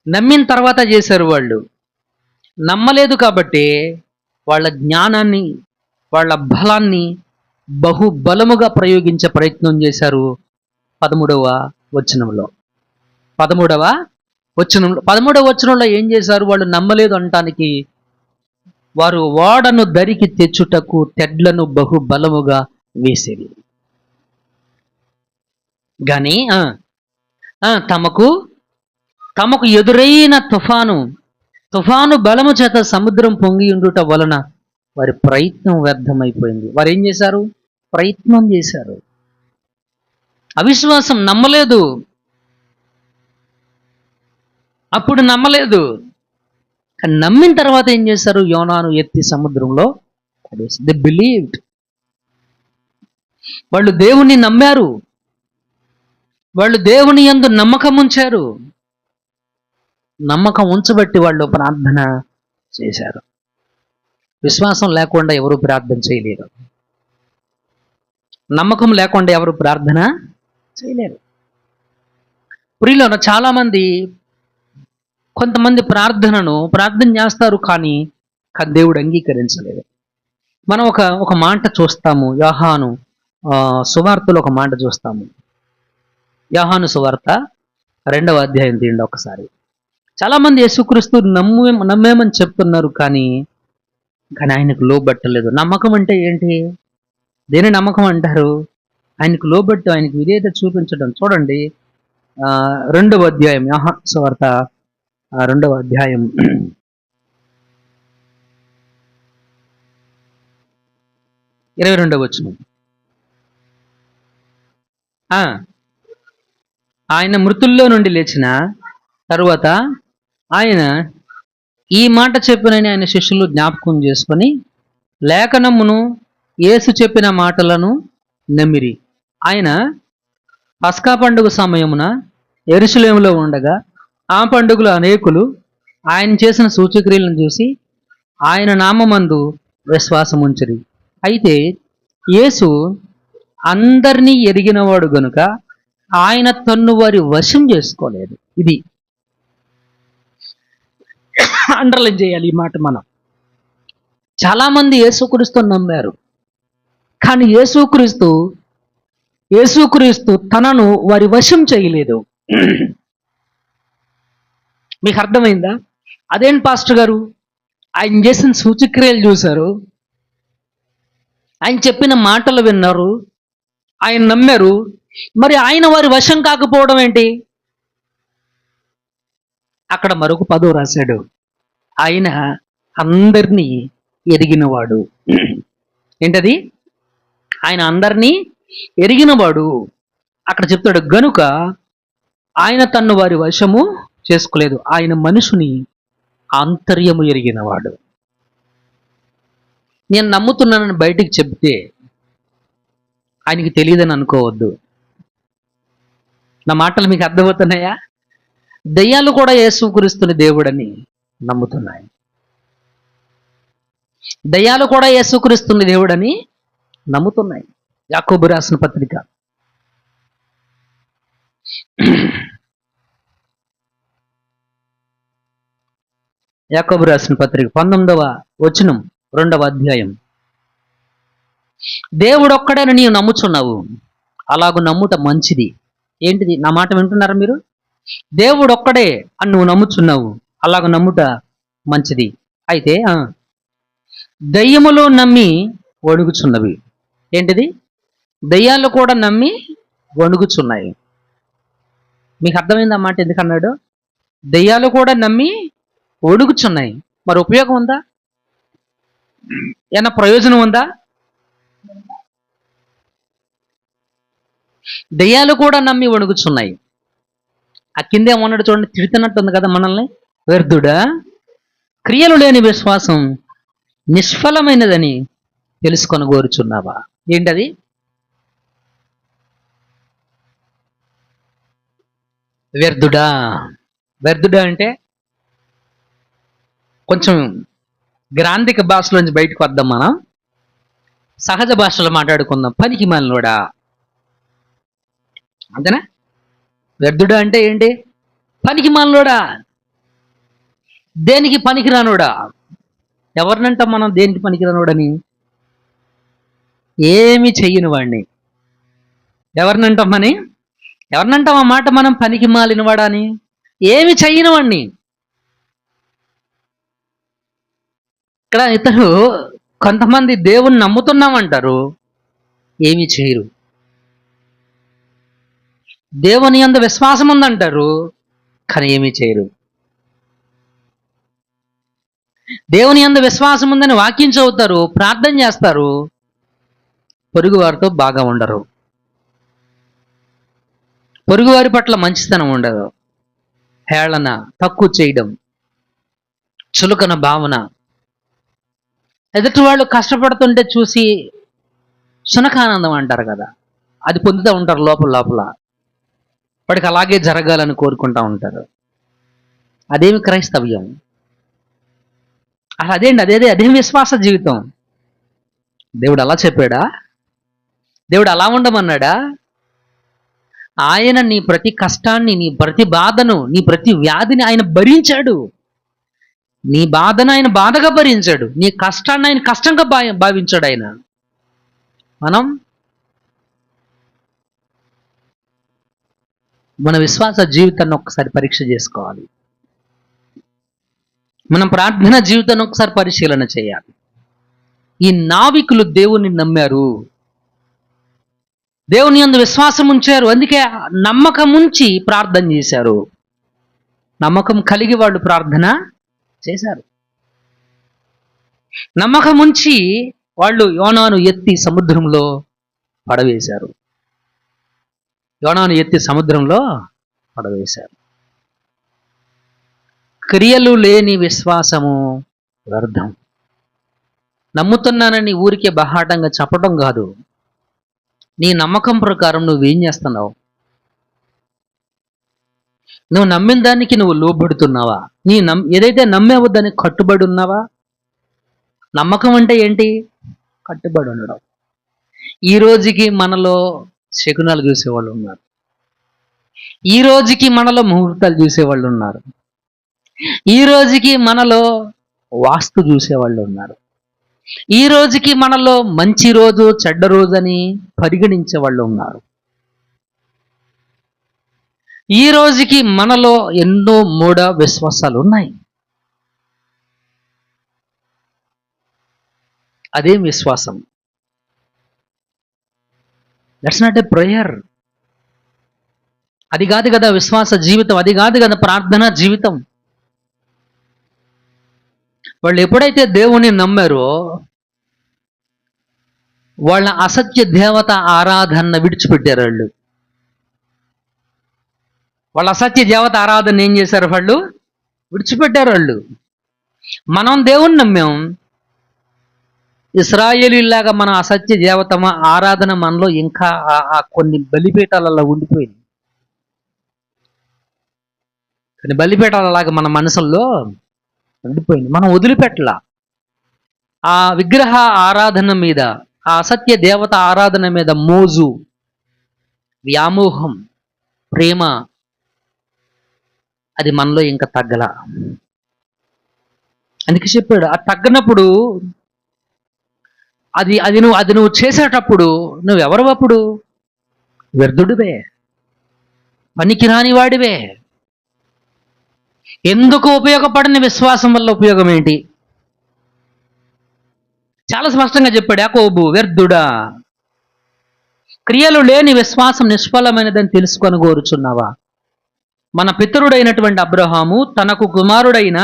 నమ్మిన తర్వాత చేశారు. వాళ్ళు నమ్మలేదు కాబట్టి వాళ్ళ జ్ఞానాన్ని, వాళ్ళ బలాన్ని బహుబలముగా ప్రయోగించే ప్రయత్నం చేశారు. 13వ వచనంలో 13వ వచనంలో ఏం చేశారు? వాళ్ళు నమ్మలేదు అనటానికి వారు ఓడను దరికి తెచ్చుటకు తెడ్లను బహుబలముగా వేసేది. కానీ తమకు ఎదురైన తుఫాను బలము చేత సముద్రం పొంగి ఉండుట వలన వారి ప్రయత్నం వ్యర్థమైపోయింది. వారు ఏం చేశారు? ప్రయత్నం చేశారు. అవిశ్వాసం, నమ్మలేదు. అప్పుడు నమ్మలేదు, కానీ నమ్మిన తర్వాత ఏం చేశారు? యోనాను ఎత్తి సముద్రంలో పడేసి. They believed. వాళ్ళు దేవుని నమ్మారు. వాళ్ళు దేవుని యందు నమ్మకం ఉంచారు. నమ్మకం ఉంచబట్టి వాళ్ళు ప్రార్థన చేశారు. విశ్వాసం లేకుండా ఎవరు ప్రార్థన చేయలేరు. నమ్మకం లేకుండా ఎవరు ప్రార్థన చేయలేరు. ప్రియులారా, చాలామంది, కొంతమంది ప్రార్థన చేస్తారు, కానీ దేవుడు అంగీకరించలేదు. మనం ఒక మాట చూస్తాము. యోహాను సువార్తలో ఒక మాట చూస్తాము. యోహాను సువార్త 2వ అధ్యాయం తీయండి ఒకసారి. చాలామంది యేసుక్రీస్తు నమ్మేమని చెప్తున్నారు, కానీ ఆయనకు లోబట్టలేదు. నమ్మకం అంటే ఏంటి? దేని నమ్మకం అంటారు? ఆయనకు లోబట్టు, ఆయనకు విధేయత చూపించడం. చూడండి 2వ అధ్యాయం, యోహాను సువార్త 2వ అధ్యాయం 22వ వచనం. ఆయన మృతుల్లో నుండి లేచిన తరువాత ఆయన ఈ మాట చెప్పినని ఆయన శిష్యులు జ్ఞాపకం చేసుకొని లేఖనమును, యేసు చెప్పిన మాటలను నమ్మిరి. ఆయన పస్కా పండుగ సమయమున యెరూషలేములో ఉండగా ఆ పండుగలో అనేకులు ఆయన చేసిన సూచక్రియలను చూసి ఆయన నామమందు విశ్వాసం ఉంచిరి. అయితే యేసు అందరినీ ఎరిగినవాడు గనుక ఆయన తన్ను వారి వశం చేసుకోలేదు. ఇది అండర్లైన్ చేయాలి ఈ మాట మనం. చాలామంది యేసుక్రీస్తుని నమ్మారు, కానీ యేసుక్రీస్తు తనను వారి వశం చేయలేదు. మీకు అర్థమైందా? అదేంటి పాస్టర్ గారు, ఆయన చేసిన సూచక్రియలు చూశారు, ఆయన చెప్పిన మాటలు విన్నారు, ఆయన నమ్మారు, మరి ఆయన వారి వశం కాకపోవడం ఏంటి? అక్కడ మరొక పదం రాశాడు, ఆయన అందరినీ ఎరిగినవాడు. ఏంటది? ఆయన అందరినీ ఎరిగినవాడు. అక్కడ చెప్తాడు, గనుక ఆయన తన్ను వారి వశము చేసుకోలేదు, ఆయన మనుషుని ఆంతర్యము ఎరిగినవాడు. నేను నమ్ముతున్నానని బయటికి చెప్తే ఆయనకి తెలియదని అనుకోవద్దు. నా మాటలు మీకు అర్థమవుతున్నాయా? దయ్యాలు కూడా యేసుక్రీస్తుని దేవుడని నమ్ముతున్నాయి. దయ్యాలు కూడా యేసుక్రీస్తుని దేవుడని నమ్ముతున్నాయి. యాకోబు రాసిన పత్రిక యాకోబు రాసిన పత్రిక 19వ వచనం 2వ అధ్యాయం. దేవుడొక్కడని నీవు నమ్ముచున్నావు, అలాగూ నమ్ముట మంచిది. ఏంటిది? నా మాట వింటున్నారా మీరు? దేవుడొక్కడే అని నువ్వు నమ్ముచున్నావు, అలాగ నమ్ముట మంచిది. అయితే దయ్యములు నమ్మి వణుకుచున్నవి. ఏంటిది? దయ్యాలు కూడా నమ్మి వణుకుచున్నాయి. మీకు అర్థమైంది ఆ మాట ఎందుకన్నాడు? దయ్యాలు కూడా నమ్మి వణుకుచున్నాయి. మరి ఉపయోగం ఉందా? ఏమైనా ప్రయోజనం ఉందా? దయ్యాలు కూడా నమ్మి వణుకుచున్నాయి. ఆ కిందేమన్నాడు చూడండి, తిడుతున్నట్టు ఉంది కదా మనల్ని. వ్యర్థుడా, క్రియలు లేని విశ్వాసం నిష్ఫలమైనదని తెలుసుకొని కోరుచున్నావా? ఏంటది? వ్యర్థుడా. వ్యర్థుడా అంటే కొంచెం గ్రాంధిక భాషలోంచి బయటకు వద్దాం, మనం సహజ భాషలో మాట్లాడుకుందాం. పనికి మాలినోడా, అంతేనా? వ్యర్థుడా అంటే ఏంటి? పనికి మాలినోడా, దేనికి పనికిరానోడా. ఎవరినంటాం మనం దేనికి పనికిరానోడని? ఏమి చెయ్యని వాడిని. ఎవరినంటాం ఆ మాట మనం? పనికి మాలినవాడా అని. ఏమి చెయ్యని వాడిని. ఇక్కడ ఇతరు కొంతమంది దేవుణ్ణి నమ్ముతున్నామంటారు, ఏమి చేయరు. దేవుని యందు విశ్వాసం ఉందంటారు, కానీ ఏమీ చేయరు. దేవుని యందు విశ్వాసం ఉందని వాక్యం చదువుతారు, ప్రార్థన చేస్తారు, పొరుగు వారితో బాగా ఉండరు, పొరుగువారి పట్ల మంచితనం ఉండదు, హేళన, తక్కువ చేయడం, చులకన భావన, ఎదుటి వాళ్ళు కష్టపడుతుంటే చూసి సునకానందం అంటారు కదా, అది పొందుతూ ఉంటారు లోపల. వాడికి అలాగే జరగాలని కోరుకుంటూ ఉంటారు. అదేమి క్రైస్తవ్యం? అసలు అదేం విశ్వాస జీవితం? దేవుడు అలా చెప్పాడా? దేవుడు అలా ఉండమన్నాడా? ఆయన నీ ప్రతి కష్టాన్ని, నీ ప్రతి బాధను, నీ ప్రతి వ్యాధిని ఆయన భరించాడు. నీ బాధను ఆయన బాధగా భరించాడు, నీ కష్టాన్ని ఆయన కష్టంగా భావించాడు ఆయన. మన విశ్వాస జీవితాన్ని ఒకసారి పరీక్ష చేసుకోవాలి. మనం ప్రార్థన జీవితాన్ని ఒకసారి పరిశీలన చేయాలి. ఈ నావికులు దేవుని నమ్మారు, దేవుని యందు విశ్వాసం ఉంచారు, అందుకే నమ్మకం ఉంచి ప్రార్థన చేశారు. నమ్మకం కలిగి వాళ్ళు ప్రార్థన చేశారు. నమ్మకం ఉంచి వాళ్ళు యోనాను ఎత్తి సముద్రంలో పడవేశారు. క్రియలు లేని విశ్వాసము వ్యర్థం. నమ్ముతున్నానని ఊరికే బహాటంగా చెప్పడం కాదు, నీ నమ్మకం ప్రకారం నువ్వేం చేస్తున్నావు? నువ్వు నమ్మిన దానికి నువ్వు లోబడుతున్నావా? ఏదైతే నమ్మావో దానికి కట్టుబడి ఉన్నావా? నమ్మకం అంటే ఏంటి? కట్టుబడి ఉండడం. ఈ రోజుకి మనలో శకునాలు చూసేవాళ్ళు ఉన్నారు, ఈ రోజుకి మనలో ముహూర్తాలు చూసేవాళ్ళు ఉన్నారు, ఈ రోజుకి మనలో వాస్తు చూసేవాళ్ళు ఉన్నారు, ఈ రోజుకి మనలో మంచి రోజు చెడ్డ రోజు అని పరిగణించే వాళ్ళు ఉన్నారు. ఈ రోజుకి మనలో ఎన్నో మూఢ విశ్వాసాలు ఉన్నాయి. అదేం విశ్వాసం? That's not a prayer. అది కాదు కదా విశ్వాస జీవితం, అది కాదు కదా ప్రార్థనా జీవితం. వాళ్ళు ఎప్పుడైతే దేవుని నమ్మారో వాళ్ళ అసత్య దేవత ఆరాధన విడిచిపెట్టారు. వాళ్ళ అసత్య దేవత ఆరాధన ఏం చేశారు? వాళ్ళు విడిచిపెట్టారు. మనం దేవుణ్ణి నమ్మాం. ఇశ్రాయేలీలాగా మన అసత్య దేవత ఆరాధన మనలో ఇంకా ఆ కొన్ని బలిపీఠాలలో ఉండిపోయింది. కొన్ని బలిపీఠాలలాగా మన మనసుల్లో ఉండిపోయింది. మనం వదిలిపెట్టలా. ఆ విగ్రహ ఆరాధన మీద, ఆ అసత్య దేవత ఆరాధన మీద మోజు, వ్యామోహం, ప్రేమ అది మనలో ఇంకా తగ్గల. అందుకే చెప్పాడు, ఆ తగ్గనప్పుడు అది నువ్వు చేసేటప్పుడు నువ్వెవరు? అప్పుడు వ్యర్థుడివే, పనికిరాని వాడివే. ఎందుకు ఉపయోగపడని విశ్వాసం వల్ల ఉపయోగం ఏంటి? చాలా స్పష్టంగా చెప్పాడు యాకోబు, వ్యర్థుడా, క్రియలు లేని విశ్వాసం నిష్ఫలమైనదని తెలుసుకొని కోరుచున్నావా? మన పితరుడైనటువంటి అబ్రహాము తనకు కుమారుడైన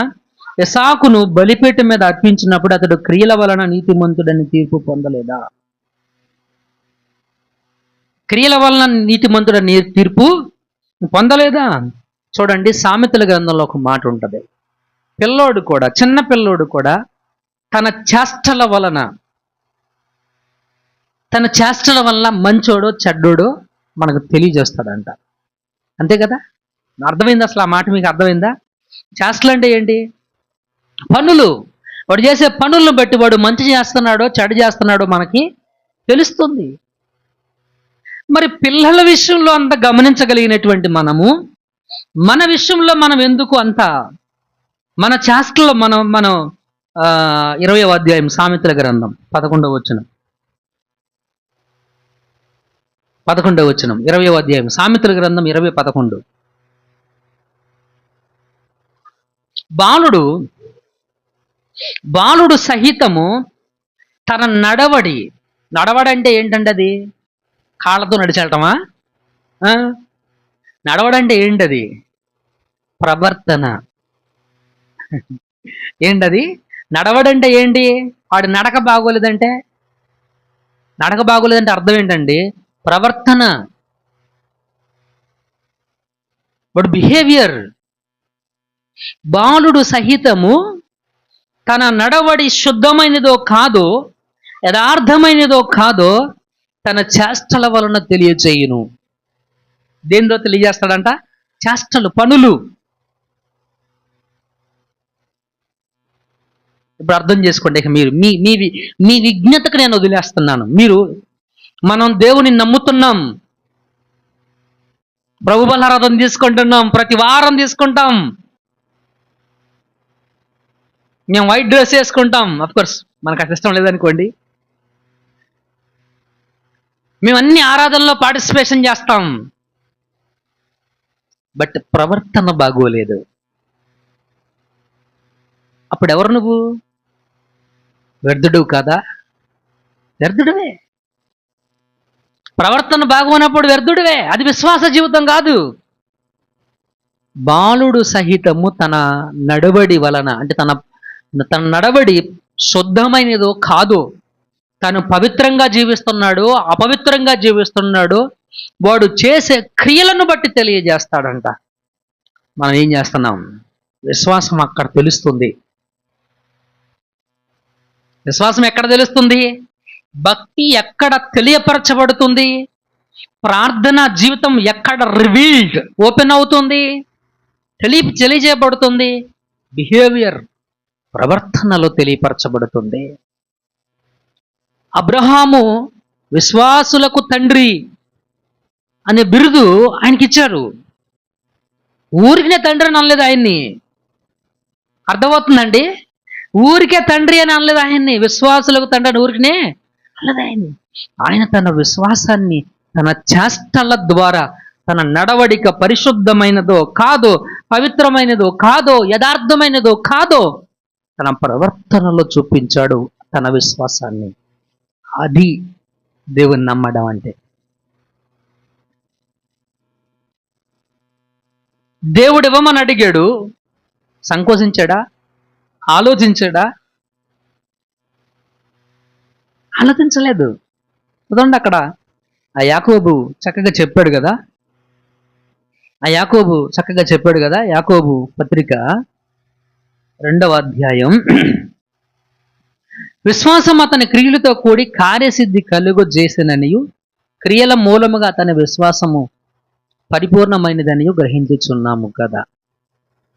ఇసాకును బలిపీఠం మీద అర్పించినప్పుడు అతడు క్రియల వలన నీతిమంతుడని తీర్పు పొందలేదా? క్రియల వలన నీతిమంతుడని తీర్పు పొందలేదా? చూడండి, సామెతల గ్రంథంలో ఒక మాట ఉంటుంది. పిల్లోడు కూడా, చిన్న పిల్లోడు కూడా తన చేష్టల వలన మంచోడో చెడ్డోడో మనకు తెలియజేస్తాడంట. అంతే కదా? అర్థమైందా? అసలు ఆ మాట మీకు అర్థమైందా? చేష్టలు అంటే ఏంటి? పనులు. వాడు చేసే పనులను బట్టి వాడు మంచి చేస్తున్నాడో చెడు చేస్తున్నాడో మనకి తెలుస్తుంది. మరి పిల్లల విషయంలో అంత గమనించగలిగినటువంటి మనము, మన విషయంలో మనం ఎందుకు అంత, మన చేష్టల్లో మనం 20వ అధ్యాయం సామెతల గ్రంథం 11వ వచనం 20వ అధ్యాయం సామెతల గ్రంథం 20:11. బాలుడు సహితము తన నడవడి అంటే ఏంటంటే అది కాళ్ళతో నడిచెళ్ళటమా? నడవడంటే ఏంటది? ప్రవర్తన. ఏంటది? నడవడంటే ఏంటి? వాడి నడక బాగోలేదంటే అర్థం ఏంటండి? ప్రవర్తన, వాడు బిహేవియర్. బాలుడు సహితము తన నడవడి శుద్ధమైనదో కాదో, యథార్థమైనదో కాదో తన చేష్టల వలన తెలియచేయును. దేనితో తెలియజేస్తాడంట? చేష్టలు, పనులు. ఇప్పుడు అర్థం చేసుకోండి. ఇక మీరు మీ విజ్ఞతకు నేను వదిలేస్తున్నాను. మనం దేవుని నమ్ముతున్నాం, ప్రభు బలారాధన తీసుకుంటున్నాం, ప్రతి వారం తీసుకుంటాం, మేము వైట్ డ్రెస్ వేసుకుంటాం. అఫ్కోర్స్ మనకు అది ఇష్టం లేదనుకోండి. మేము అన్ని ఆరాధనలో పార్టిసిపేషన్ చేస్తాం. బట్ ప్రవర్తన బాగోలేదు. అప్పుడు ఎవరు నువ్వు? వ్యర్థుడు కాదా? వ్యర్థుడివే. ప్రవర్తన బాగోనప్పుడు వ్యర్థుడివే. అది విశ్వాస జీవితం కాదు. బాలుడు సహితము తన నడవడి వలన, అంటే తన నడవడి శుద్ధమైనదో కాదో, తను పవిత్రంగా జీవిస్తున్నాడు అపవిత్రంగా జీవిస్తున్నాడు, వాడు చేసే క్రియలను బట్టి తెలియజేస్తాడంట. మనం ఏం చేస్తున్నాం? విశ్వాసం అక్కడ తెలుస్తుంది. విశ్వాసం ఎక్కడ తెలుస్తుంది? భక్తి ఎక్కడ తెలియపరచబడుతుంది? ప్రార్థనా జీవితం ఎక్కడ రివీల్డ్, ఓపెన్ అవుతుంది, తెలియజేయబడుతుంది? బిహేవియర్, ప్రవర్తనలో తెలియపరచబడుతుంది. అబ్రహాము విశ్వాసులకు తండ్రి అనే బిరుదు ఆయనకి ఇచ్చారు. ఊరికినే తండ్రి అనలేదు ఆయన్ని. అర్థమవుతుందండి? ఊరికే తండ్రి అని అనలేదు ఆయన్ని, విశ్వాసులకు తండ్రి అని ఊరికనే అనలేదు ఆయన్ని. ఆయన తన విశ్వాసాన్ని తన చేష్టల ద్వారా, తన నడవడిక పరిశుద్ధమైనదో కాదో, పవిత్రమైనదో కాదో, యథార్థమైనదో కాదో, తన ప్రవర్తనలో చూపించాడు తన విశ్వాసాన్ని. అది దేవుని నమ్మడం అంటే. దేవుడు ఇవ్వమని అడిగాడు, సంకోచించాడా? ఆలోచించాడా? ఆలోచించలేదు. చూడండి అక్కడ ఆ యాకోబు చక్కగా చెప్పాడు కదా, యాకోబు పత్రిక 2వ అధ్యాయం. విశ్వాసం అతని క్రియలతో కూడి కార్యసిద్ధి కలుగు చేసిననియు, క్రియల మూలముగా అతని విశ్వాసము పరిపూర్ణమైనదనియు గ్రహించుచున్నాము కదా.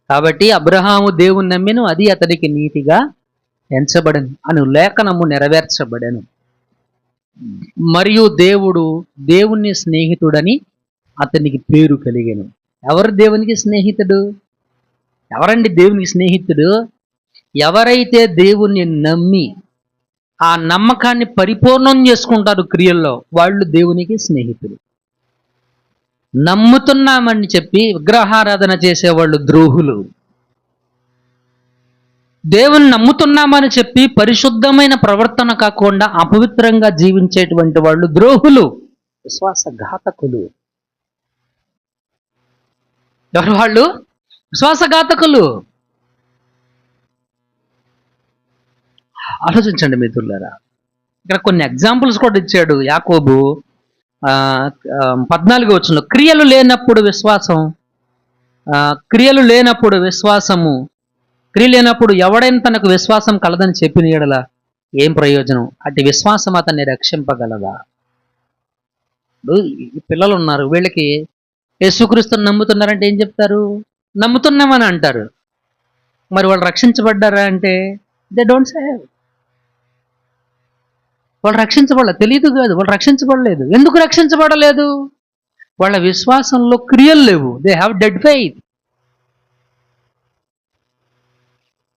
కాబట్టి అబ్రహాము దేవుని నమ్మెను, అది అతనికి నీతిగా ఎంచబడను అను లేఖనము నెరవేర్చబడెను. మరియు దేవుని స్నేహితుడని అతనికి పేరు కలిగెను. ఎవరు దేవునికి స్నేహితుడు? ఎవరండి దేవునికి స్నేహితుడు? ఎవరైతే దేవుణ్ణి నమ్మి ఆ నమ్మకాన్ని పరిపూర్ణం చేసుకుంటారు క్రియల్లో, వాళ్ళు దేవునికి స్నేహితులు. నమ్ముతున్నామని చెప్పి విగ్రహారాధన చేసేవాళ్ళు ద్రోహులు. దేవుని నమ్ముతున్నామని చెప్పి పరిశుద్ధమైన ప్రవర్తన కాకుండా అపవిత్రంగా జీవించేటువంటి వాళ్ళు ద్రోహులు, విశ్వాసఘాతకులు. ఎవరు వాళ్ళు? విశ్వాసఘాతకులు. ఆలోచించండి మిత్రులారా. ఇక్కడ కొన్ని ఎగ్జాంపుల్స్ కూడా ఇచ్చాడు యాకోబు. 14వ వచనంలో క్రియలు లేనప్పుడు విశ్వాసము, క్రియ లేనప్పుడు ఎవడైనా తనకు విశ్వాసం కలదని చెప్పిన యెడల ఏం ప్రయోజనం? అట్టి విశ్వాసం అతన్ని రక్షింపగలదా? ఈ పిల్లలు ఉన్నారు, వీళ్ళకి యేసుక్రీస్తుని నమ్ముతున్నారంటే ఏం చెప్తారు? నమ్ముతున్నామని అంటారు. మరి వాళ్ళు రక్షించబడ్డారా అంటే దే డోంట్ సేవ్. వాళ్ళు రక్షించబడలేదు, తెలియదు కాదు, వాళ్ళు రక్షించబడలేదు. ఎందుకు రక్షించబడలేదు? వాళ్ళ విశ్వాసంలో క్రియలు లేవు. They have dead faith.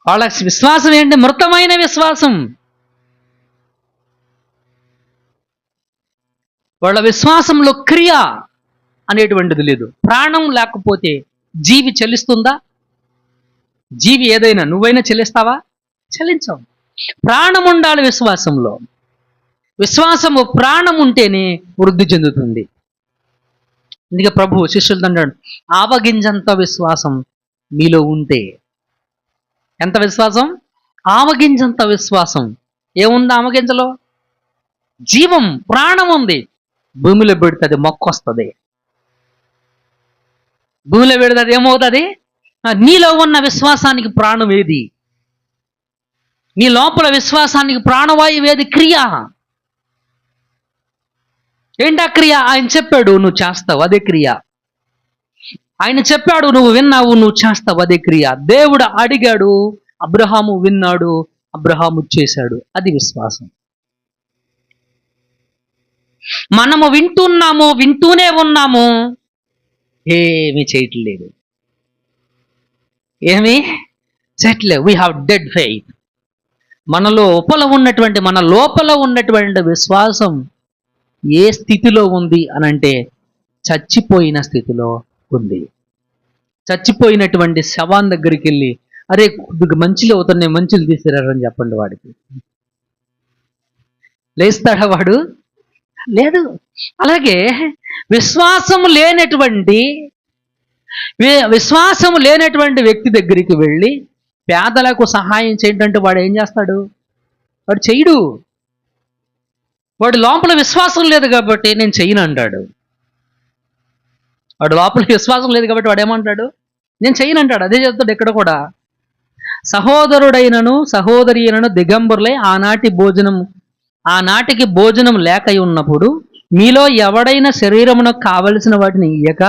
వాళ్ళ విశ్వాసం ఏంటి? మృతమైన విశ్వాసం. వాళ్ళ విశ్వాసంలో క్రియ అనేటువంటిది లేదు. ప్రాణం లేకపోతే జీవి చెల్లిస్తుందా? జీవి ఏదైనా, నువ్వైనా చెల్లిస్తావా? చెల్లించవు. ప్రాణం ఉండాలి విశ్వాసంలో. విశ్వాసము ప్రాణం ఉంటేనే వృద్ధి చెందుతుంది. అందుకే ప్రభు శిష్యులతో అంటాడు, ఆవగింజంత విశ్వాసం మీలో ఉంటే. ఎంత విశ్వాసం? ఆవగింజంత విశ్వాసం. ఏముంది ఆవగింజలో? జీవం, ప్రాణం ఉంది. భూమిలో పెడితే అది మొక్క వస్తుంది. భూమిలో పెడితే అది ఏమవుతుంది? నీలో ఉన్న విశ్వాసానికి ప్రాణం ఏది? నీ లోపల విశ్వాసానికి ప్రాణవాయువు ఏది? క్రియ. ఏంటా క్రియ? ఆయన చెప్పాడు, నువ్వు చేస్తావు, అదే క్రియ. ఆయన చెప్పాడు, నువ్వు విన్నావు, నువ్వు చేస్తావు, అదే క్రియ. దేవుడు అడిగాడు, అబ్రహాము విన్నాడు, అబ్రహాము చేశాడు, అది విశ్వాసం. మనము వింటూనే ఉన్నాము, ఏమీ చేయట్లేదు. We have dead faith. మన లోపల ఉన్నటువంటి విశ్వాసం ఏ స్థితిలో ఉంది అనంటే చచ్చిపోయిన స్థితిలో ఉంది. చచ్చిపోయినటువంటి శవాన్ దగ్గరికి వెళ్ళి, అరే కొద్దిగా మంచిలు అవుతున్నాయి, మంచిలు తీసుకురారని చెప్పండి, వాడికి లేస్తాడా వాడు? లేదు. అలాగే విశ్వాసము లేనటువంటి వ్యక్తి దగ్గరికి వెళ్ళి పేదలకు సహాయం చేయడంటే వాడు ఏం చేస్తాడు? వాడు చెయ్యడు. వాడు లోపల విశ్వాసం లేదు కాబట్టి నేను చెయ్యను అంటాడు. వాడు లోపల విశ్వాసం లేదు కాబట్టి వాడు ఏమంటాడు? నేను చెయ్యను అంటాడు. అదే చెప్తాడు ఇక్కడ కూడా. సహోదరుడైనను సహోదరి అయినను దిగంబరులై ఆనాటికి భోజనం లేక ఉన్నప్పుడు మీలో ఎవడైనా శరీరమునకు కావలసిన వాటిని ఇయ్యక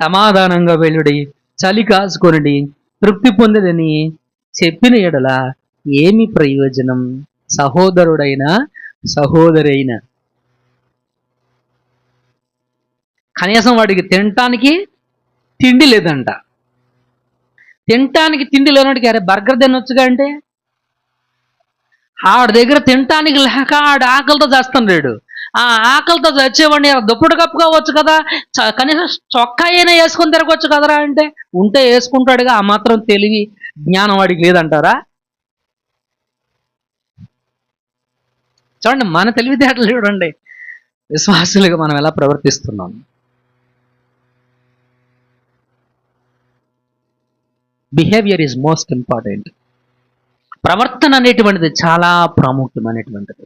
సమాధానంగా వెళ్ళుడి, చలి కాసుకొనిడి, తృప్తి పొందదని చెప్పిన ఎడల ఏమి ప్రయోజనం? సహోదరుడైనా సహోదరి అయినా కనీసం వాడికి తినటానికి తిండి లేదంట. తినటానికి తిండి లేనట్టుగా అరే బర్గర్ తినొచ్చుగా అంటే ఆడి దగ్గర తినటానికి లేక ఆడు ఆకలితో చేస్తున్నాడు. ఆ ఆకలితో చచ్చేవాడిని దుప్పటి కప్పుకోవచ్చు కదా, కనీసం చొక్కా అయినా వేసుకొని తిరగవచ్చు కదరా అంటే, ఉంటే వేసుకుంటాడుగా. ఆ మాత్రం తెలివి జ్ఞానం వాడికి లేదంటారా? చూడండి, మన తెలివితేటలు చూడండి, విశ్వాసులుగా మనం ఎలా ప్రవర్తిస్తున్నాం. Behaviour is most important. ప్రవర్తన అనేటువంటిది చాలా ప్రాముఖ్యమైనటువంటిది.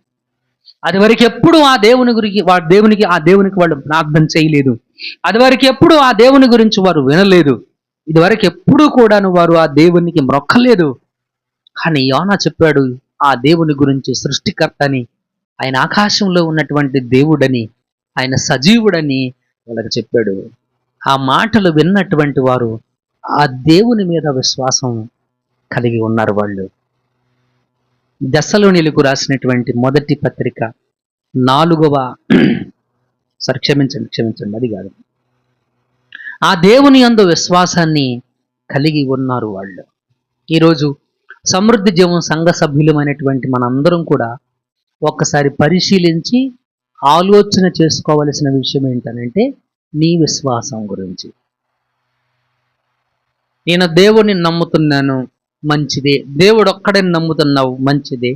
అది వరకు ఎప్పుడు ఆ దేవుని గురించి దేవునికి వాళ్ళు ప్రార్థన చేయలేదు. అది వరకు ఎప్పుడు ఆ దేవుని గురించి వారు వినలేదు. ఇదివరకు ఎప్పుడు కూడాను వారు ఆ దేవునికి మ్రొక్కలేదు. కానీ యోనా చెప్పాడు ఆ దేవుని గురించి, సృష్టికర్తని, ఆయన ఆకాశంలో ఉన్నటువంటి దేవుడని, ఆయన సజీవుడని వాళ్ళకి చెప్పాడు. ఆ మాటలు విన్నటువంటి వారు ఆ దేవుని మీద విశ్వాసం కలిగి ఉన్నారు. వాళ్ళు దెస్సలోనీయులకు రాసినటువంటి మొదటి పత్రిక 4వ క్షమించండి అది కాదు, ఆ దేవుని యందు విశ్వాసాన్ని కలిగి ఉన్నారు వాళ్ళు. ఈరోజు సమృద్ధి జీవం సంఘ సభ్యులమైనటువంటి మనందరం కూడా ఒక్కసారి పరిశీలించి ఆలోచన చేసుకోవలసిన విషయం ఏంటనంటే, నీ విశ్వాసం గురించి. నేను దేవుణ్ణి నమ్ముతున్నాను, మంచిదే. దేవుడు ఒక్కడే నమ్ముతున్నావు, మంచిదే.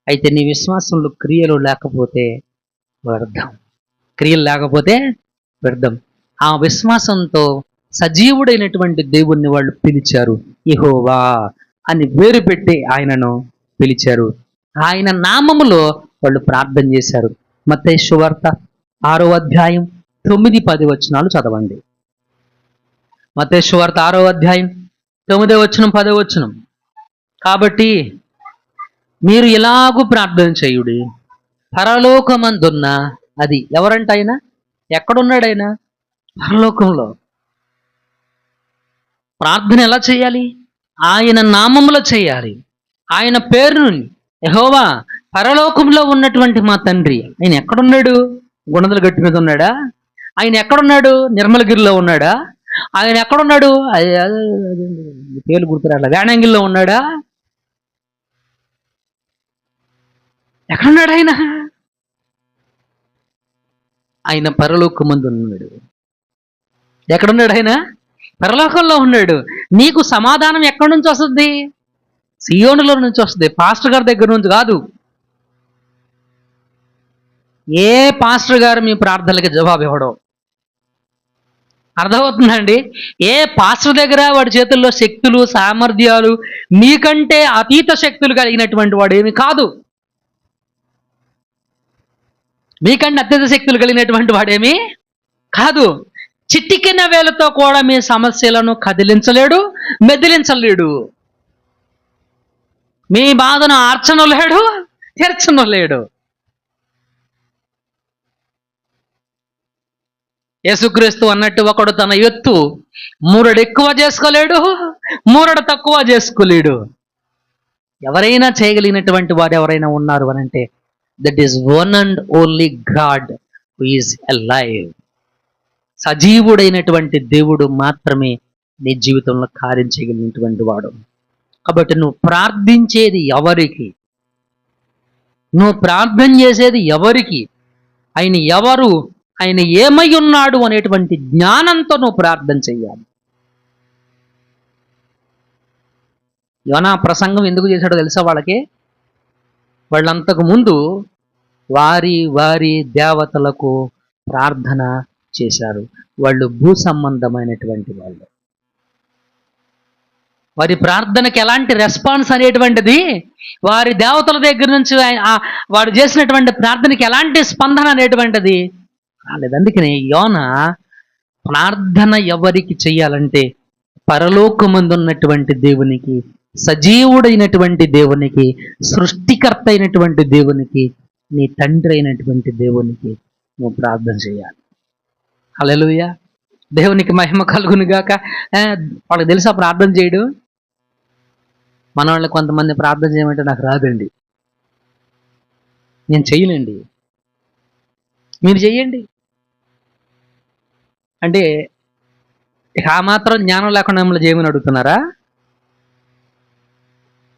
అయితే నీ విశ్వాసంలో క్రియలు లేకపోతే వ్యర్థం. క్రియలు లేకపోతే వ్యర్థం. ఆ విశ్వాసంతో సజీవుడైనటువంటి దేవుణ్ణి వాళ్ళు పిలిచారు. యెహోవా అని పేరు పెట్టి ఆయనను పిలిచారు. ఆయన నామములో వాళ్ళు ప్రార్థన చేశారు. మత్తయి సువార్త 6వ అధ్యాయం 9-10 వచనాలు చదవండి. మత్తయి సువార్త 6వ అధ్యాయం 9వ వచనం 10వ వచనం. కాబట్టి మీరు ఇలాగూ ప్రార్థన చేయుడి, పరలోకమందున్న, అది ఎవరంట ఆయన, ఎక్కడున్నాడు ఆయన? పరలోకంలో. ప్రార్థన ఎలా చేయాలి? ఆయన నామములో చేయాలి. ఆయన పేరును, యెహోవా పరలోకంలో ఉన్నటువంటి మా తండ్రి. ఆయన ఎక్కడున్నాడు? గుణదల గట్టి మీద ఉన్నాడా? ఆయన ఎక్కడున్నాడు? నిర్మలగిరిలో ఉన్నాడా? ఆయన ఎక్కడున్నాడు? పేర్లు గుర్తురాట్ల, వేణంగిల్లో ఉన్నాడా? ఎక్కడున్నాడు ఆయన? ఆయన పరలోకమందు ఉన్నాడు. ఎక్కడున్నాడు ఆయన? పరలోకంలో ఉన్నాడు. నీకు సమాధానం ఎక్కడి నుంచి వస్తుంది? సియోనులో నుంచి వస్తుంది, పాస్టర్ గారి దగ్గర నుంచి కాదు. ఏ పాస్టర్ గారు మీ ప్రార్థనలకి జవాబు ఇవ్వడం? అర్థమవుతుందండి? ఏ పాస్టర్ దగ్గర వాడి చేతుల్లో శక్తులు, సామర్థ్యాలు, మీకంటే అతీత శక్తులు కలిగినటువంటి వాడు ఏమి కాదు. మీకంటే అత్యధిక శక్తులు కలిగినటువంటి వాడేమి కాదు. చిటికెన వేలతో కూడా మీ సమస్యలను కదిలించలేడు, మెదిలించలేడు. మీ బాధను ఆర్చను లేడు, తీర్చను లేడు. యేసుక్రీస్తు అన్నట్టు, ఒకడు తన ఎత్తు మూరడు ఎక్కువ చేసుకోలేడు, మూరడు తక్కువ చేసుకోలేడు. ఎవరైనా చేయగలిగినటువంటి వారు ఎవరైనా ఉన్నారు అని అంటే, that is one and only God who is alive. సజీవుడైనటువంటి దేవుడు మాత్రమే నీ జీవితంలో కార్యం చేయగలిగినటువంటి వాడు. కాబట్టి నువ్వు ప్రార్థించేది ఎవరికి? నువ్వు ప్రార్థన చేసేది ఎవరికి? ఆయన ఎవరు, ఆయన ఏమై ఉన్నాడు అనేటువంటి జ్ఞానంతో నువ్వు ప్రార్థన చెయ్యాలి. యోనా ప్రసంగం ఎందుకు చేశాడో తెలుసా వాళ్ళకి? వాళ్ళంతకు ముందు వారి వారి దేవతలకు ప్రార్థన చేశారు. వాళ్ళు భూ సంబంధమైనటువంటి వాళ్ళు. వారి ప్రార్థనకి ఎలాంటి రెస్పాన్స్ అనేటువంటిది, వారి దేవతల దగ్గర నుంచి వాడు చేసినటువంటి ప్రార్థనకి ఎలాంటి స్పందన అనేటువంటిది రాలేదు. అందుకని యోనా ప్రార్థన ఎవరికి చెయ్యాలంటే, పరలోకమందు ఉన్నటువంటి దేవునికి, సజీవుడైనటువంటి దేవునికి, సృష్టికర్త అయినటువంటి దేవునికి, నీ తండ్రి అయినటువంటి దేవునికి నువ్వు ప్రార్థన చేయాలి. హల్లెలూయా, దేవునికి మహిమ కలుగును గాక. వాళ్ళకి తెలుసా ప్రార్థన చేయడం? మన వాళ్ళు కొంతమంది ప్రార్థన చేయమంటే నాకు రాదండి, నేను చెయ్యనండి, మీరు చెయ్యండి అంటే ఆ మాత్రం జ్ఞానం లేకుండా మిమ్మల్ని చేయమని అడుగుతున్నారా?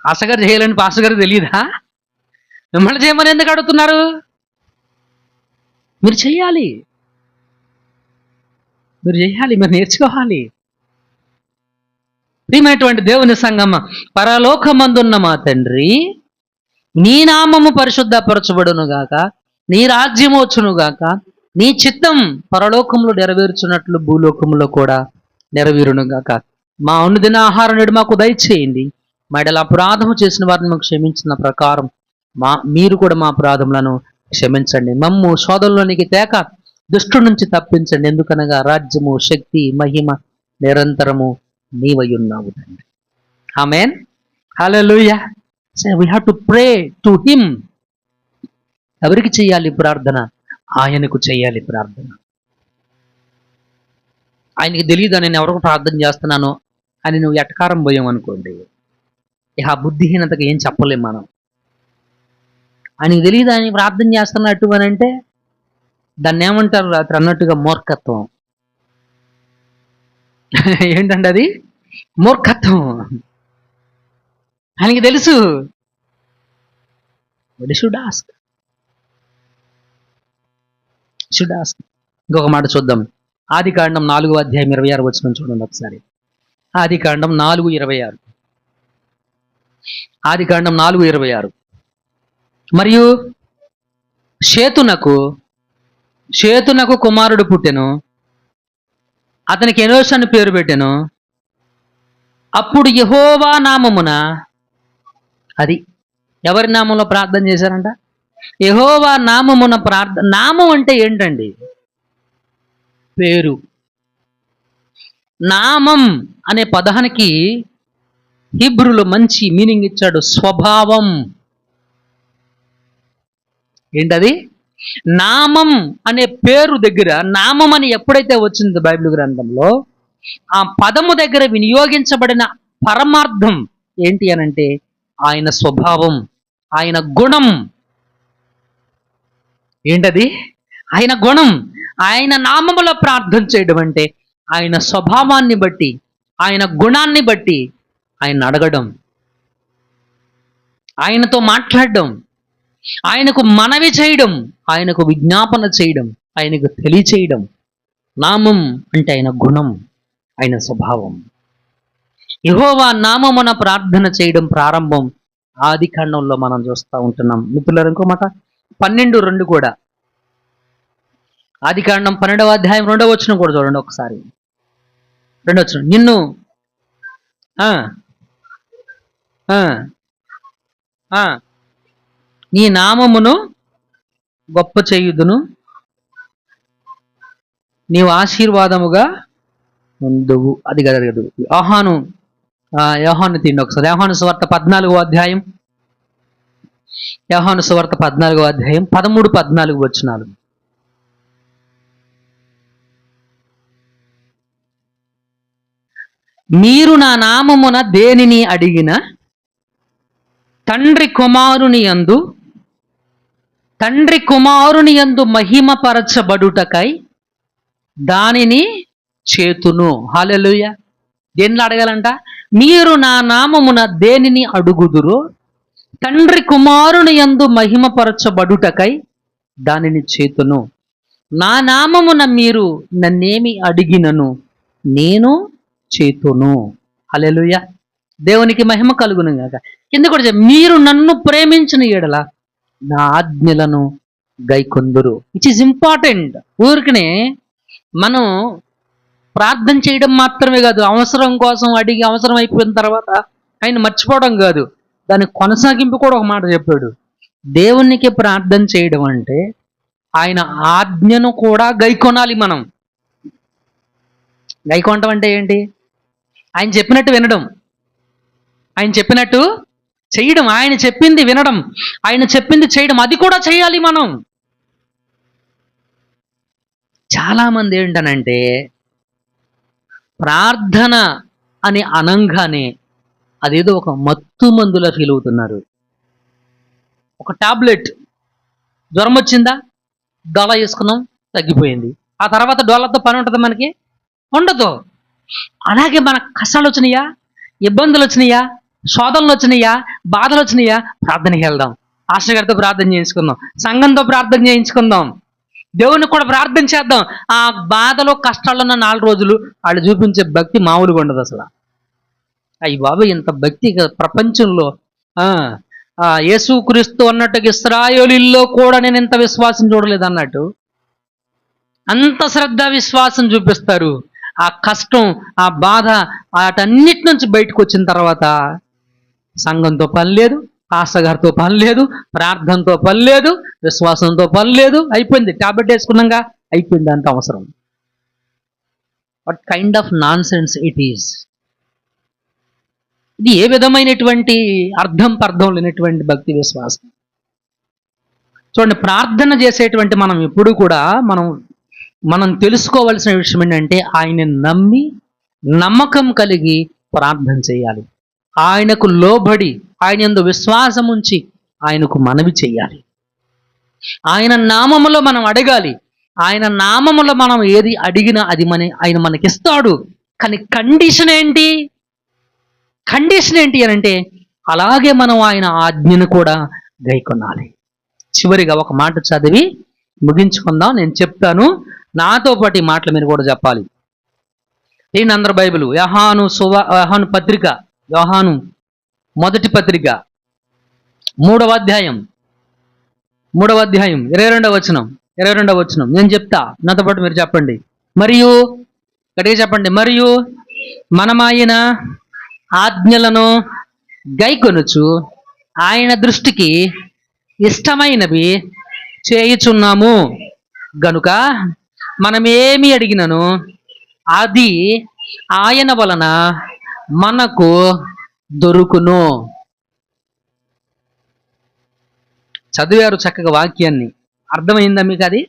పాస్టర్ గారు చేయాలని పాస్టర్ గారు తెలియదా? మిమ్మల్ని చేయమని ఎందుకు అడుగుతున్నారు? మీరు చెయ్యాలి, మీరు చేయాలి, మీరు నేర్చుకోవాలి. ప్రియమైనటువంటి దేవుని సంగమ, పరలోకమందున్న మా తండ్రి, నీ నామము పరిశుద్ధపరచబడును గాక, నీ రాజ్యము వచ్చును గాక, నీ చిత్తం పరలోకంలో నెరవేర్చున్నట్లు భూలోకంలో కూడా నెరవేరును గాక. మా అనుదిన ఆహారం నేడు మాకు దయచేయండి. మా ఎడల అపరాధము చేసిన వారిని మాకు క్షమించిన ప్రకారం మీరు కూడా మా అపరాధములను క్షమించండి. మమ్ము శోధనలోనికి తేక దుష్టుడి నుంచి తప్పించండి. ఎందుకనగా రాజ్యము, శక్తి, మహిమ నిరంతరము నీవయున్నావు తండ్రి. ఆమేన్. హల్లెలూయా. So we have to pray to him. ఎవరికి చేయాలి ప్రార్థన? ఆయనకు చేయాలి ప్రార్థన. ఆయనకి తెలియదు నేను ఎవరికి ప్రార్థన చేస్తున్నాను అని నువ్వు ఎటకారం పోయాం అనుకోండి, ఇక ఆ బుద్ధిహీనతకి ఏం చెప్పలేం మనం. ఆయనకి తెలియదు ఆయన ప్రార్థన చేస్తున్నట్టు అని అంటే దాన్ని ఏమంటారు రాత్రి అన్నట్టుగా మూర్ఖత్వం. ఏంటంటే అది మూర్ఖత్వం. ఆయనకి తెలుసు. Should ask. ఇంకొక మాట చూద్దాం. ఆదికాండం 4:26 చూడండి ఒకసారి. ఆదికాండం 4:26. ఆదికాండం 4:26. మరియు షేతునకు కుమారుడు పుట్టెను, అతనికి ఎనోష్ అని పేరు పెట్టెను. అప్పుడు యెహోవా నామమున, అది ఎవరి నామంలో ప్రార్థన చేశారంట? యెహోవా నామమున ప్రార్థన. నామం అంటే ఏంటండి? పేరు. నామం అనే పదానికి హీబ్రూలో మంచి మీనింగ్ ఇచ్చాడు, స్వభావం. ఏంటది? నామం అనే పేరు దగ్గర, నామం అని ఎప్పుడైతే వచ్చిందో బైబిల్ గ్రంథంలో, ఆ పదము దగ్గర వినియోగించబడిన పరమార్థం ఏంటి అనంటే ఆయన స్వభావం, ఆయన గుణం. ఏంటది? ఆయన గుణం. ఆయన నామములో ప్రార్థన చేయడం అంటే ఆయన స్వభావాన్ని బట్టి, ఆయన గుణాన్ని బట్టి ఆయన అడగడం, ఆయనతో మాట్లాడడం, ఆయనకు మనవి చేయడం, ఆయనకు విజ్ఞాపన చేయడం, ఆయనకు తెలియచేయడం. నామం అంటే ఆయన గుణం, ఆయన స్వభావం. యెహోవా నామమున ప్రార్థన చేయడం ప్రారంభం ఆదికాండంలో మనం చూస్తూ ఉంటున్నాం. మిత్రులారా, ఇంకో మాట 12:2 కూడా. ఆదికాండం 12:2 కూడా చూడండి ఒకసారి. 2 నిన్ను నీ నామమును గొప్ప చేయుదును, నీవు ఆశీర్వాదముగా ఉందువు. అది కదగదు. యోహాను తిండి ఒకసారి. యోహాను సువార్త 14వ అధ్యాయం. యోహాను సువార్త 14వ అధ్యాయం 13-14 వచనాలు. మీరు నా నామమున దేనిని అడిగిన తండ్రి కుమారుని యందు మహిమపరచబడుటకై దానిని చేతును. హల్లెలూయా. దేనిలో అడగాలంట? మీరు నా నామమున దేనిని అడుగుదురో తండ్రి కుమారుని యందు మహిమపరచబడుటకై దానిని చేతును. నా నామమున మీరు నన్నేమి అడిగినను నేను చేతును. హల్లెలూయా. దేవునికి మహిమ కలుగును గాక. కింద కూడా మీరు నన్ను ప్రేమించిన ఎడల నా ఆజ్ఞలను గైకొందురు. It is important. ఊరికనే మనం ప్రార్థన చేయడం మాత్రమే కాదు, అవసరం కోసం అడిగి అవసరం అయిపోయిన తర్వాత ఆయన మర్చిపోవడం కాదు, దాని కొనసాగింపు కూడా ఒక మాట చెప్పాడు. దేవునికి ప్రార్థన చేయడం అంటే ఆయన ఆజ్ఞను కూడా గైకొనాలి. మనం గైకొనటం అంటే ఏంటి? ఆయన చెప్పినట్టు వినడం, ఆయన చెప్పినట్టు చేయడం, ఆయన చెప్పింది వినడం, ఆయన చెప్పింది చేయడం, అది కూడా చేయాలి మనం. చాలామంది ఏంటనంటే ప్రార్థన అని అనంగానే అదేదో ఒక మత్తు మందులా ఫీల్ అవుతున్నారు. ఒక టాబ్లెట్, జ్వరం వచ్చిందా, డోలా వేసుకున్నాం, తగ్గిపోయింది. ఆ తర్వాత డోలాతో పని ఉంటుంది మనకి? ఉండదు. అలాగే మనకు కష్టాలు వచ్చినాయా, ఇబ్బందులు వచ్చినాయా, శోధనలు వచ్చినాయా, బాధలు వచ్చినాయా, ప్రార్థనకి వెళ్దాం. ఆస్టర్ గారితో ప్రార్థన చేయించుకుందాం, సంఘంతో ప్రార్థన చేయించుకుందాం, దేవునికి కూడా ప్రార్థన చేద్దాం. ఆ బాధలో కష్టాల్లో ఉన్న 4 రోజులు వాళ్ళు చూపించే భక్తి మామూలుగా ఉండదు అసలు. అయ్యి బాబు, ఇంత భక్తి ప్రపంచంలో యేసుక్రీస్తు అన్నట్టుగా ఇశ్రాయేలీల్లో కూడా నేను ఇంత విశ్వాసం చూడలేదు అన్నట్టు అంత శ్రద్ధ విశ్వాసం చూపిస్తారు. ఆ కష్టం, ఆ బాధ, వాటన్నిటి నుంచి బయటకు వచ్చిన తర్వాత సంఘంతో పని లేదు, పాస్టర్ పని లేదు, ప్రార్థనతో పని లేదు, విశ్వాసంతో పని లేదు. అయిపోయింది, టాబ్లెట్ వేసుకున్నాగా అయిపోయింది, అంత అవసరం. What kind of non sense it is. ఇది ఏ విధమైనటువంటి పర్థం లేనటువంటి భక్తి విశ్వాసం. చూడండి, ప్రార్థన చేసేటువంటి మనం ఎప్పుడు కూడా మనం తెలుసుకోవాల్సిన విషయం ఏంటంటే ఆయన నమ్మి నమ్మకం కలిగి ప్రార్థన చేయాలి. ఆయనకు లోబడి ఆయన యందు విశ్వాసం ఉంచి ఆయనకు మనవి చేయాలి. ఆయన నామములో మనం అడగాలి. ఆయన నామములో మనం ఏది అడిగినా అది ఆయన మనకిస్తాడు. కానీ కండిషన్ ఏంటి అని అంటే అలాగే మనం ఆయన ఆజ్ఞను కూడా గైకొనాలి. చివరిగా ఒక మాట చదివి ముగించుకుందాం. నేను చెప్తాను, నాతో పాటు ఈ మాటలు మీరు కూడా చెప్పాలి. ఏంటి అందరు బైబిల్, యోహాను పత్రిక, యోహాను మొదటి పత్రిక 3వ అధ్యాయం 22వ వచనం నేను చెప్తా, నాతో పాటు మీరు చెప్పండి. మరియు గట్టిగా చెప్పండి. మరియు మనమాయన ఆజ్ఞలను గైకొనుచు ఆయన దృష్టికి ఇష్టమైనవి చేయుచున్నాము గనుక మనమేమి అడిగినను అది ఆయన వలన మనకు దొరుకును. చదివారు చక్కగా వాక్యాన్ని, అర్థమైందా మీకు? అది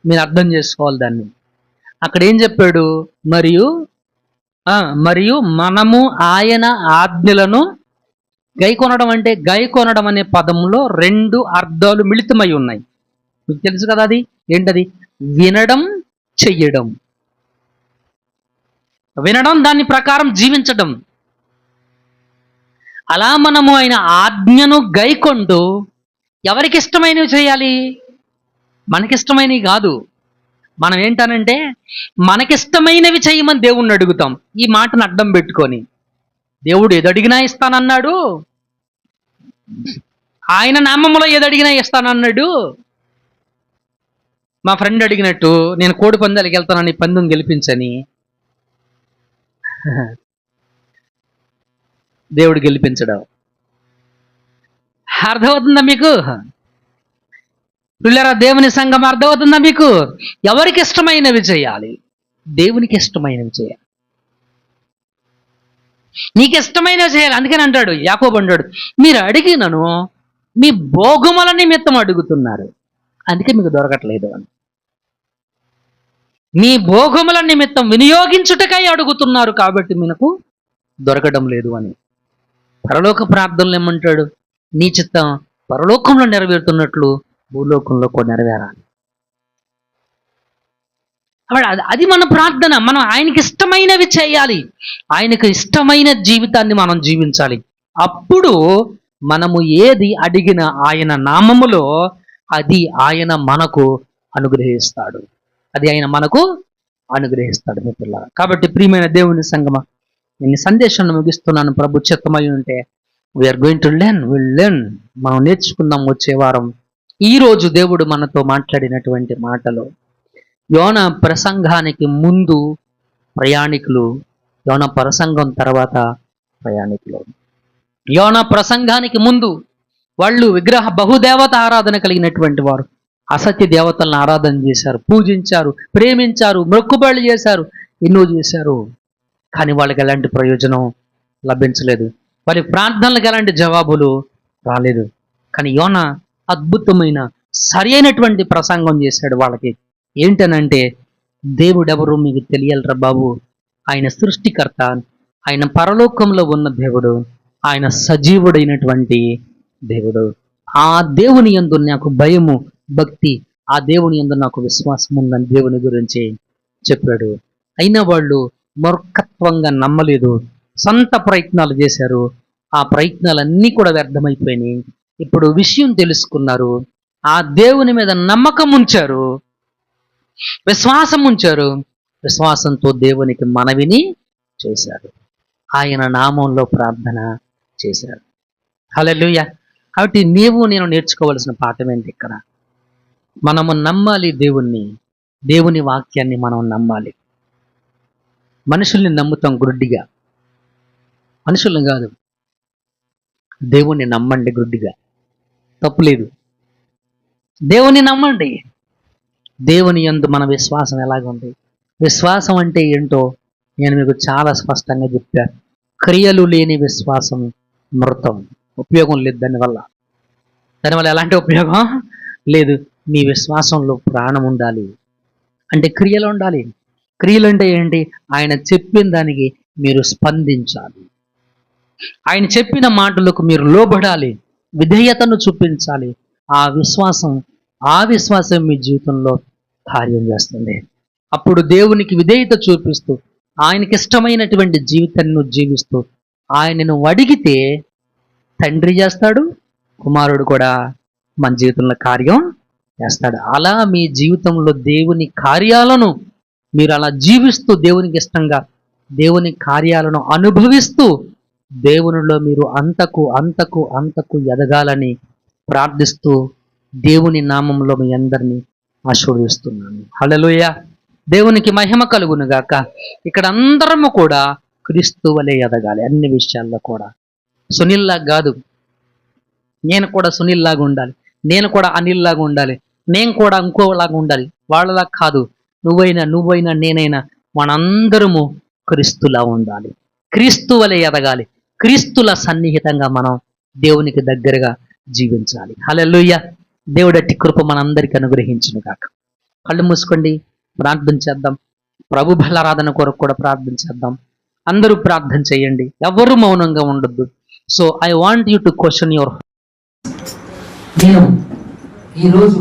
మీరు అర్థం చేసుకోవాలి దాన్ని. అక్కడ ఏం చెప్పాడు? మరియు మనము ఆయన ఆజ్ఞలను గైకొనడం అంటే, గైకొనడం అనే పదంలో 2 అర్థాలు మిళితమై ఉన్నాయి. మీకు తెలుసు కదా, అది ఏంటది? వినడం, చెయ్యడం. వినడం, దాని ప్రకారం జీవించడం. అలా మనము ఆయన ఆజ్ఞను గైకొంటూ ఎవరికి ఇష్టమైనవి చేయాలి? మనకిష్టమైనవి కాదు. మనం ఏంటనంటే మనకిష్టమైనవి చేయమని దేవుణ్ణి అడుగుతాం. ఈ మాటను అడ్డం పెట్టుకొని దేవుడు ఏదడిగినా ఇస్తానన్నాడు, ఆయన నామములో ఏదడిగినా ఇస్తానన్నాడు. మా ఫ్రెండ్ అడిగినట్టు నేను కోడి పందాలకి వెళ్తానని పందెం గెలిపించని దేవుడు గెలిపించడం. అర్థమవుతుందా మీకు పిల్లరా? దేవుని సంఘం అర్థమవుతుందా మీకు? ఎవరికి ఇష్టమైనవి చేయాలి? దేవునికి ఇష్టమైనవి చేయాలి. నీకు ఇష్టమైనవి చేయాలి. అందుకని అంటాడు యాకోబు, అంటాడు మీరు అడిగినను మీ భోగముల నిమిత్తం అడుగుతున్నారు, అందుకే మీకు దొరకట్లేదు అని. మీ భోగముల నిమిత్తం వినియోగించుటకై అడుగుతున్నారు కాబట్టి మీకు దొరకడం లేదు అని. పరలోక ప్రార్థనలు ఏమంటాడు? నీ చిత్తం పరలోకంలో నెరవేరుతున్నట్లు భూలోకంలో కూడా నెరవేరాలి. అది మన ప్రార్థన. మనం ఆయనకి ఇష్టమైనవి చేయాలి, ఆయనకు ఇష్టమైన జీవితాన్ని మనం జీవించాలి. అప్పుడు మనము ఏది అడిగిన ఆయన నామములో అది ఆయన మనకు అనుగ్రహిస్తాడు. మిత్రులారా, కాబట్టి ప్రియమైన దేవుని సంగమా, నేను సందేశాన్ని ముగిస్తున్నాను. ప్రభు చిత్తమై ఉంటే వీఆర్ గోయింగ్ టు లెర్న్. మనం నేర్చుకుందాం వచ్చే వారం. ఈరోజు దేవుడు మనతో మాట్లాడినటువంటి మాటలు, యోన ప్రసంగానికి ముందు ప్రయాణికులు, యోన ప్రసంగం తర్వాత ప్రయాణికులు. యోన ప్రసంగానికి ముందు వాళ్ళు బహుదేవత ఆరాధన కలిగినటువంటి వారు. అసత్య దేవతలను ఆరాధన చేశారు, పూజించారు, ప్రేమించారు, మొక్కుబళ్ళు చేశారు, ఎన్నో చేశారు. కానీ వాళ్ళకి ఎలాంటి ప్రయోజనం లభించలేదు. వారి ప్రార్థనలకు ఎలాంటి జవాబులు రాలేదు. కానీ యోన అద్భుతమైన సరైనటువంటి ప్రసంగం చేశాడు వాళ్ళకి. ఏంటనంటే, దేవుడెవరు మీకు తెలియాలరా బాబు, ఆయన సృష్టికర్త, ఆయన పరలోకంలో ఉన్న దేవుడు, ఆయన సజీవుడైనటువంటి దేవుడు. ఆ దేవుని యందు నాకు భయము, భక్తి, ఆ దేవుని యందు నాకు విశ్వాసం ఉందని దేవుని గురించి చెప్పాడు. అయినా వాళ్ళు మూర్ఖత్వంగా నమ్మలేదు, సొంత ప్రయత్నాలు చేశారు. ఆ ప్రయత్నాలన్నీ కూడా వ్యర్థమైపోయినాయి. ఇప్పుడు విషయం తెలుసుకున్నారు, ఆ దేవుని మీద నమ్మకం ఉంచారు, విశ్వాసం ఉంచారు, విశ్వాసంతో దేవునికి మనవిని చేశారు, ఆయన నామంలో ప్రార్థన చేశారు. హల్లెలూయా. కాబట్టి నీవు నేను నేర్చుకోవాల్సిన పాఠం ఏంటి ఇక్కడ? మనము నమ్మాలి దేవుణ్ణి, దేవుని వాక్యాన్ని మనం నమ్మాలి. మనుషుల్ని నమ్ముతాం గుడ్డిగా, మనుషుల్ని కాదు, దేవుణ్ణి నమ్మండి గుడ్డిగా, తప్పులేదు. దేవుని నమ్మండి. దేవుని యందు మన విశ్వాసం ఎలాగుంది? విశ్వాసం అంటే ఏంటో నేను మీకు చాలా స్పష్టంగా చెప్పాను. క్రియలు లేని విశ్వాసం మృతం, ఉపయోగం లేదు దానివల్ల. ఎలాంటి ఉపయోగం లేదు. మీ విశ్వాసంలో ప్రాణం ఉండాలి, అంటే క్రియలు ఉండాలి. క్రియలు అంటే ఏంటి? ఆయన చెప్పిన దానికి మీరు స్పందించాలి, ఆయన చెప్పిన మాటలకు మీరు లోబడాలి, విధేయతను చూపించాలి. ఆ విశ్వాసం మీ జీవితంలో కార్యం చేస్తుంది. అప్పుడు దేవునికి విధేయత చూపిస్తూ ఆయనకి ఇష్టమైనటువంటి జీవితాన్ని జీవిస్తూ ఆయనను అడిగితే తండ్రి చేస్తాడు, కుమారుడు కూడా మన జీవితంలో కార్యం చేస్తాడు. అలా మీ జీవితంలో దేవుని కార్యాలను మీరు అలా జీవిస్తూ, దేవునికి ఇష్టంగా దేవుని కార్యాలను అనుభవిస్తూ దేవునిలో మీరు అంతకు అంతకు అంతకు ఎదగాలని ప్రార్థిస్తూ దేవుని నామంలో మీ అందరినీ ఆశీర్వదిస్తున్నాను. హల్లెలూయా. దేవునికి మహిమ కలుగును గాక. ఇక్కడ అందరము కూడా క్రీస్తు వలె ఎదగాలి అన్ని విషయాల్లో కూడా. సునీల్లాగా కాదు, నేను కూడా సునీల్లాగా ఉండాలి, నేను కూడా అనిల్లాగా ఉండాలి, నేను కూడా ఇంకోలాగా ఉండాలి, వాళ్ళలా కాదు. నువ్వైనా నేనైనా మనందరము క్రీస్తులా ఉండాలి, క్రీస్తు వలె ఎదగాలి, క్రీస్తుల సన్నిహితంగా మనం దేవునికి దగ్గరగా జీవించాలి. హల్లెలూయా. దేవుడట్టి కృప మనందరికీ అనుగ్రహించును గాక. కళ్ళు మూసుకోండి, ప్రార్థన చేద్దాం. ప్రభు బలారాధన కొరకు కూడా ప్రార్థన చేద్దాం. అందరూ ప్రార్థన చేయండి, ఎవరు మౌనంగా ఉండొద్దు. So I want you to question your. నేను ఈరోజు